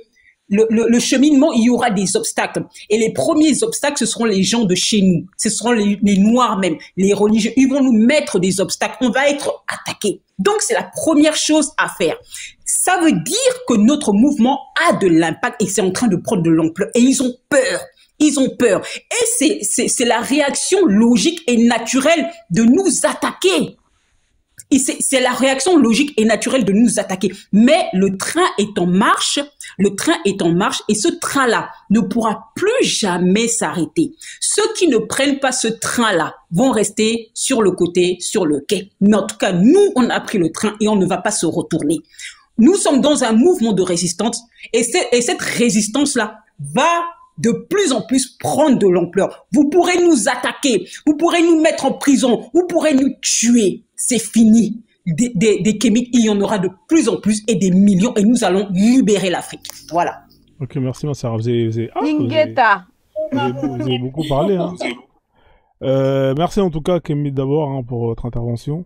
le cheminement, il y aura des obstacles. Et les premiers obstacles, ce seront les gens de chez nous. Ce seront les Noirs même, les religieux. Ils vont nous mettre des obstacles. On va être attaqués. Donc, c'est la première chose à faire. Ça veut dire que notre mouvement a de l'impact et c'est en train de prendre de l'ampleur. Et ils ont peur. Ils ont peur. Et c'est la réaction logique et naturelle de nous attaquer. C'est la réaction logique et naturelle de nous attaquer. Mais le train est en marche et ce train-là ne pourra plus jamais s'arrêter. Ceux qui ne prennent pas ce train-là vont rester sur le côté, sur le quai. Mais en tout cas, nous, on a pris le train et on ne va pas se retourner. Nous sommes dans un mouvement de résistance et cette résistance-là va de plus en plus prendre de l'ampleur. Vous pourrez nous attaquer, vous pourrez nous mettre en prison, vous pourrez nous tuer. C'est fini. Des Kémites, il y en aura de plus en plus et des millions et nous allons libérer l'Afrique. Voilà.
Ok, merci ma sœur. Vous avez beaucoup parlé. Hein. Merci en tout cas Kémite d'abord pour votre intervention.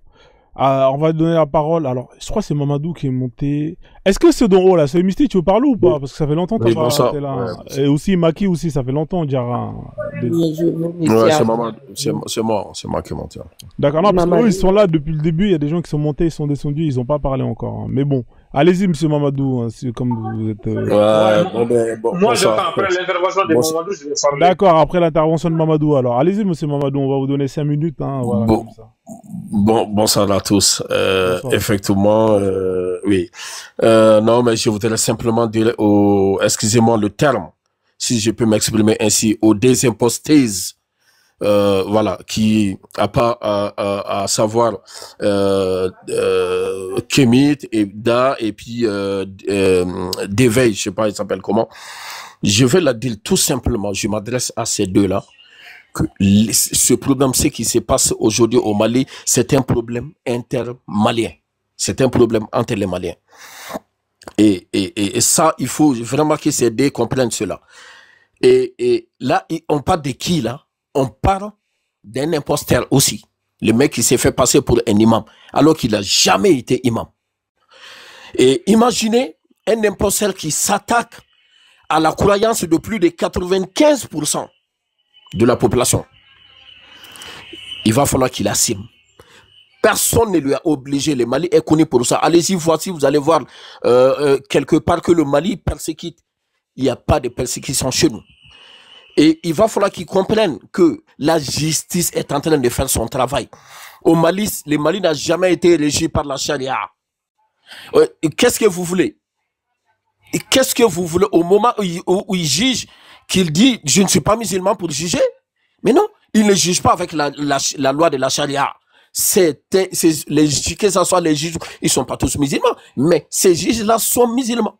On va donner la parole. Alors, je crois que c'est Mamadou qui est monté. Est-ce que c'est dans haut là, c'est Misty, tu veux parler ou pas? Parce que ça fait longtemps que
Oui,
t'as
bonsoir.
pas été là.
Ouais,
Et aussi Maki aussi, ça fait longtemps, on dira.
Ouais, c'est moi qui est monté.
D'accord, non, parce
Mamadou.
qu'eux, ils sont là depuis le début. Il y a des gens qui sont montés, ils sont descendus, ils ont pas parlé encore. hein. Mais bon, allez-y, monsieur Mamadou, hein, comme vous êtes.
Moi, j'attends après l'intervention de Mamadou, je vais parler.
D'accord, après l'intervention de Mamadou, alors. Allez-y, monsieur Mamadou, on va vous donner 5 minutes. Hein, voilà,
Bon.
comme ça.
Bonsoir à tous.
Bonsoir.
Effectivement, oui. Non, mais je voudrais simplement dire excusez-moi le terme, si je peux m'exprimer ainsi, aux désimposteuses, voilà, qui a pas à savoir Kémit et Da et puis d'éveil, je sais pas, il s'appelle comment. Je vais la dire tout simplement. Je m'adresse à ces deux-là. Que ce problème, ce qui se passe aujourd'hui au Mali, c'est un problème intermalien. C'est un problème entre les Maliens. Et ça, il faut vraiment que ces deux comprennent cela. Et là, on parle de qui, là? On parle d'un imposteur aussi. Le mec qui s'est fait passer pour un imam, alors qu'il n'a jamais été imam. Et imaginez un imposteur qui s'attaque à la croyance de plus de 95% de la population. Il va falloir qu'il assume. Personne ne lui a obligé. Le Mali est connu pour ça. Allez-y, voici, vous allez voir quelque part que le Mali persécute. Il n'y a pas de persécution chez nous. Et il va falloir qu'ils comprennent que la justice est en train de faire son travail. Au Mali, le Mali n'a jamais été régi par la charia. Qu'est-ce que vous voulez? Et qu'est-ce que vous voulez au moment où il juge, qu'il dit je ne suis pas musulman pour juger? Mais non, il ne juge pas avec la loi de la charia. Que ce soit les juges, ils ne sont pas tous musulmans, mais ces juges-là sont musulmans.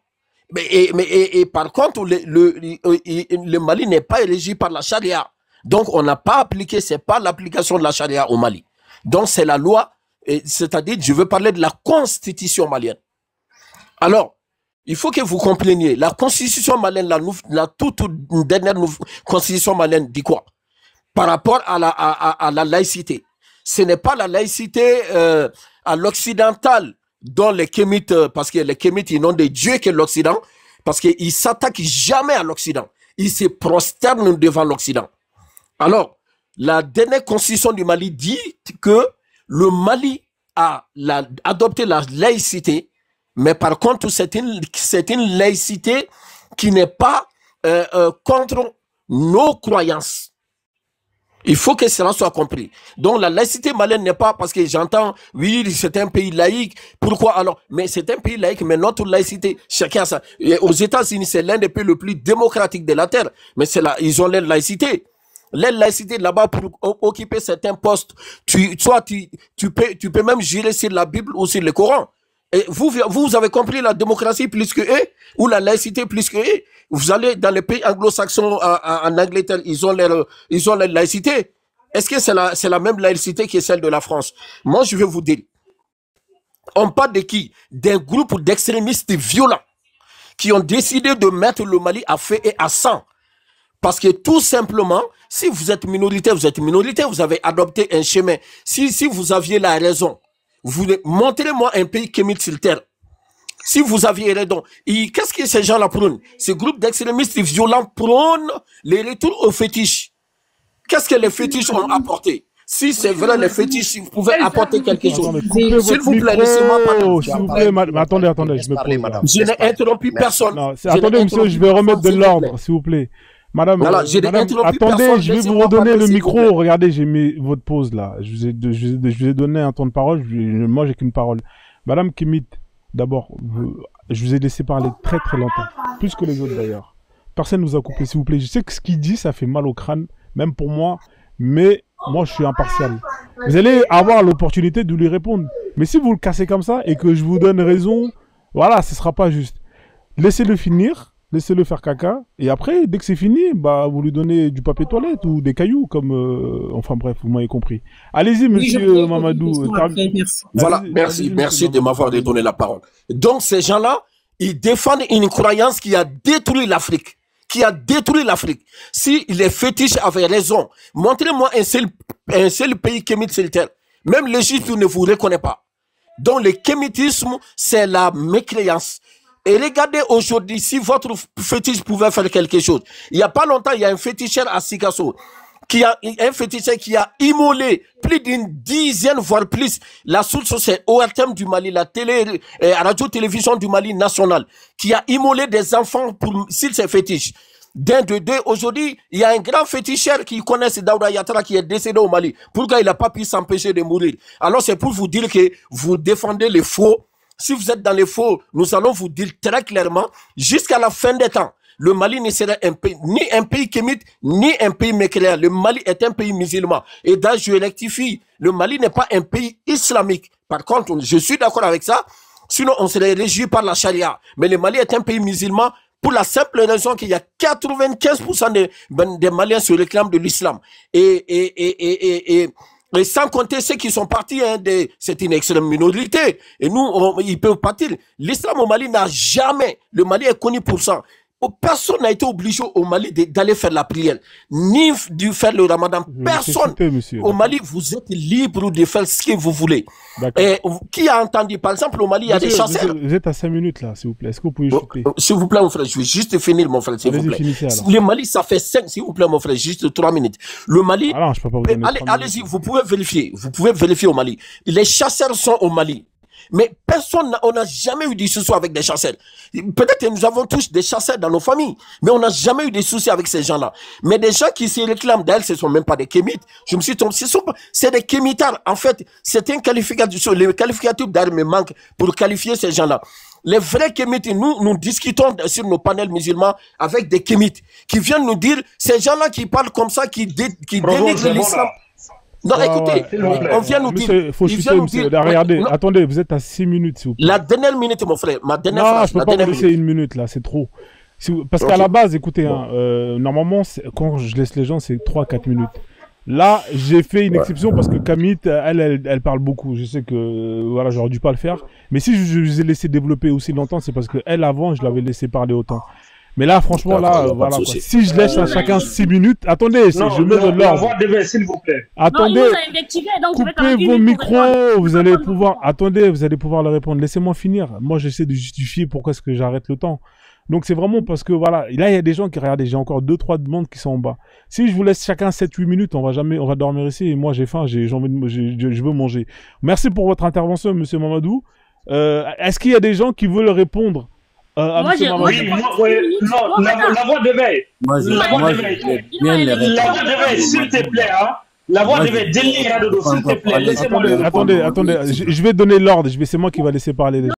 Et par contre, le Mali n'est pas régi par la charia. Donc, on n'a pas appliqué, c'est pas l'application de la charia au Mali. Donc, c'est la loi, c'est-à-dire, je veux parler de la constitution malienne. Alors, il faut que vous compreniez, la constitution malienne, la toute dernière constitution malienne dit quoi? Par rapport à la laïcité. Ce n'est pas la laïcité à l'occidental dont les Kémites, parce que les Kémites, ils n'ont de Dieu que l'Occident, parce qu'ils ne s'attaquent jamais à l'Occident. Ils se prosternent devant l'Occident. Alors, la dernière constitution du Mali dit que le Mali a adopté la laïcité, mais par contre, c'est une laïcité qui n'est pas contre nos croyances. Il faut que cela soit compris. Donc la laïcité malienne n'est pas, parce que j'entends, oui, c'est un pays laïque. Pourquoi alors? Mais c'est un pays laïque, mais notre laïcité, chacun a ça. Et aux États-Unis, c'est l'un des pays les plus démocratiques de la Terre. Mais c'est là, ils ont leur laïcité. Leur laïcité là-bas pour occuper certains postes. Tu peux même jurer sur la Bible ou sur le Coran. Et vous avez compris la démocratie plus que eux, ou la laïcité plus que eux. Vous allez dans les pays anglo-saxons, en Angleterre, ils ont leur laïcité. Est-ce que c'est la même laïcité que celle de la France? Moi, je vais vous dire. On parle de qui? D'un groupe d'extrémistes violents qui ont décidé de mettre le Mali à feu et à sang. Parce que tout simplement, si vous êtes minoritaire, vous avez adopté un chemin. Si vous aviez la raison, montrez-moi un pays qui est sur terre. Si vous aviez raison, qu'est-ce que ces gens-là prônent? Ces groupes d'extrémistes violents prônent les retours aux fétiches. Qu'est-ce que les fétiches ont apporté? Si c'est vrai, les fétiches, si vous pouvez apporter quelque chose. S'il vous plaît, laissez-moi parler.
S'il vous plaît, attendez, je me pose.
Je n'ai interrompu personne.
Non, attendez, monsieur, je vais remettre de l'ordre, s'il vous plaît. Madame,
voilà,
attendez, je vais vous redonner le micro. Regardez, j'ai mis votre pause là. Je vous ai donné un temps de parole. Moi, j'ai qu'une parole. Madame Kémit, d'abord, je vous ai laissé parler très très longtemps. Plus que les autres d'ailleurs. Personne ne nous a coupé, s'il vous plaît. Je sais que ce qu'il dit, ça fait mal au crâne, même pour moi. Mais moi, je suis impartial. Vous allez avoir l'opportunité de lui répondre. Mais si vous le cassez comme ça et que je vous donne raison, voilà, ce sera pas juste. Laissez-le finir. Laissez-le faire caca, et après, dès que c'est fini, bah, vous lui donnez du papier toilette ou des cailloux, comme, enfin bref, vous m'avez compris. Allez-y, monsieur Mamadou.
Voilà, merci de m'avoir donné la parole. Donc, ces gens-là, ils défendent une croyance qui a détruit l'Afrique. Si les fétiches avaient raison, montrez-moi un seul pays qui est sur le terre. Même l'Égypte ne vous reconnaît pas.
Donc le kémitisme, c'est la mécréance. Et regardez aujourd'hui, si votre fétiche pouvait faire quelque chose. Il n'y a pas longtemps, il y a un féticheur à Sikasso, qui a immolé plus d'une dizaine, voire plus. La source, c'est ORTM du Mali, la radio-télévision du Mali nationale, qui a immolé des enfants s'il c'est fétiche. D'un de deux, aujourd'hui, il y a un grand féticheur qui connaît Daouda Yatra qui est décédé au Mali. Pourquoi il n'a pas pu s'empêcher de mourir? Alors c'est pour vous dire que vous défendez les faux. Si vous êtes dans les faux, nous allons vous dire très clairement, jusqu'à la fin des temps, le Mali ne sera ni un pays kémite, ni un pays mécréant. Le Mali est un pays musulman. Et là, je rectifie, le Mali n'est pas un pays islamique. Par contre, je suis d'accord avec ça, sinon on serait régi par la charia. Mais le Mali est un pays musulman pour la simple raison qu'il y a 95% des Maliens se réclament de l'islam. Et sans compter ceux qui sont partis, hein, c'est une extrême minorité. Et nous, ils peuvent partir. L'islam au Mali n'a jamais, le Mali est connu pour ça. Personne n'a été obligé au Mali d'aller faire la prière, ni de faire le ramadan. Personne. Au Mali, vous êtes libre de faire ce que vous voulez. Et qui a entendu, par exemple, au Mali, il y a des chasseurs.
Vous êtes à 5 minutes là, s'il vous plaît. Est-ce que vous pouvez chuter?
S'il vous plaît, mon frère, je vais juste finir, mon frère, s'il vous plaît. Le Mali, ça fait 5, s'il vous plaît, mon frère, juste 3 minutes. Le Mali, allez-y, vous pouvez vérifier. Vous pouvez vérifier au Mali. Les chasseurs sont au Mali. Mais personne, on n'a jamais eu de soucis avec des chasseurs. Peut-être que nous avons tous des chasseurs dans nos familles, mais on n'a jamais eu de soucis avec ces gens-là. Mais des gens qui se réclament d'elles, ce ne sont même pas des kémites. Je me suis trompé, c'est des kémitards. En fait, c'est un qualificatif, le qualificatif d'armes me manque pour qualifier ces gens-là. Les vrais kémites, nous discutons sur nos panels musulmans avec des kémites qui viennent nous dire, ces gens-là qui parlent comme ça, qui dénigrent l'islam. Non, écoutez, on vient nous dire.
Il faut chuter, monsieur. Regardez, attendez, vous êtes à 6 minutes, s'il vous plaît.
La dernière minute, mon frère. Ma dernière
phrase. Non, je peux pas vous laisser 1 minute, là, c'est trop. Parce qu'à la base, écoutez, hein, normalement, quand je laisse les gens, c'est 3-4 minutes. Là, j'ai fait une exception parce que Kamit, elle parle beaucoup. Je sais que, voilà, j'aurais dû pas le faire. Mais si je les ai laissé développer aussi longtemps, c'est parce que elle, avant, je l'avais laissé parler autant. Mais là, franchement, là, voilà, quoi. Si je laisse à chacun 6 minutes, attendez, je mets de l'ordre.
S'il vous plaît.
Attendez, coupez vos micros, vous allez pouvoir, attendez, vous allez pouvoir le répondre. Laissez-moi finir. Moi, j'essaie de justifier pourquoi est-ce que j'arrête le temps. Donc, c'est vraiment parce que, voilà, là, il y a des gens qui, regardez, j'ai encore 2-3 demandes qui sont en bas. Si je vous laisse chacun 7-8 minutes, on va dormir ici, et moi, j'ai faim, je veux manger. Merci pour votre intervention, monsieur Mamadou. Est-ce qu'il y a des gens qui veulent répondre?
Moi, j'ai non, la voix de veille. La voix de veille, s'il te plaît, hein. La voix de veille, s'il te plaît, laissez-moi.
Attendez, je vais donner l'ordre, c'est moi qui va laisser parler les gens.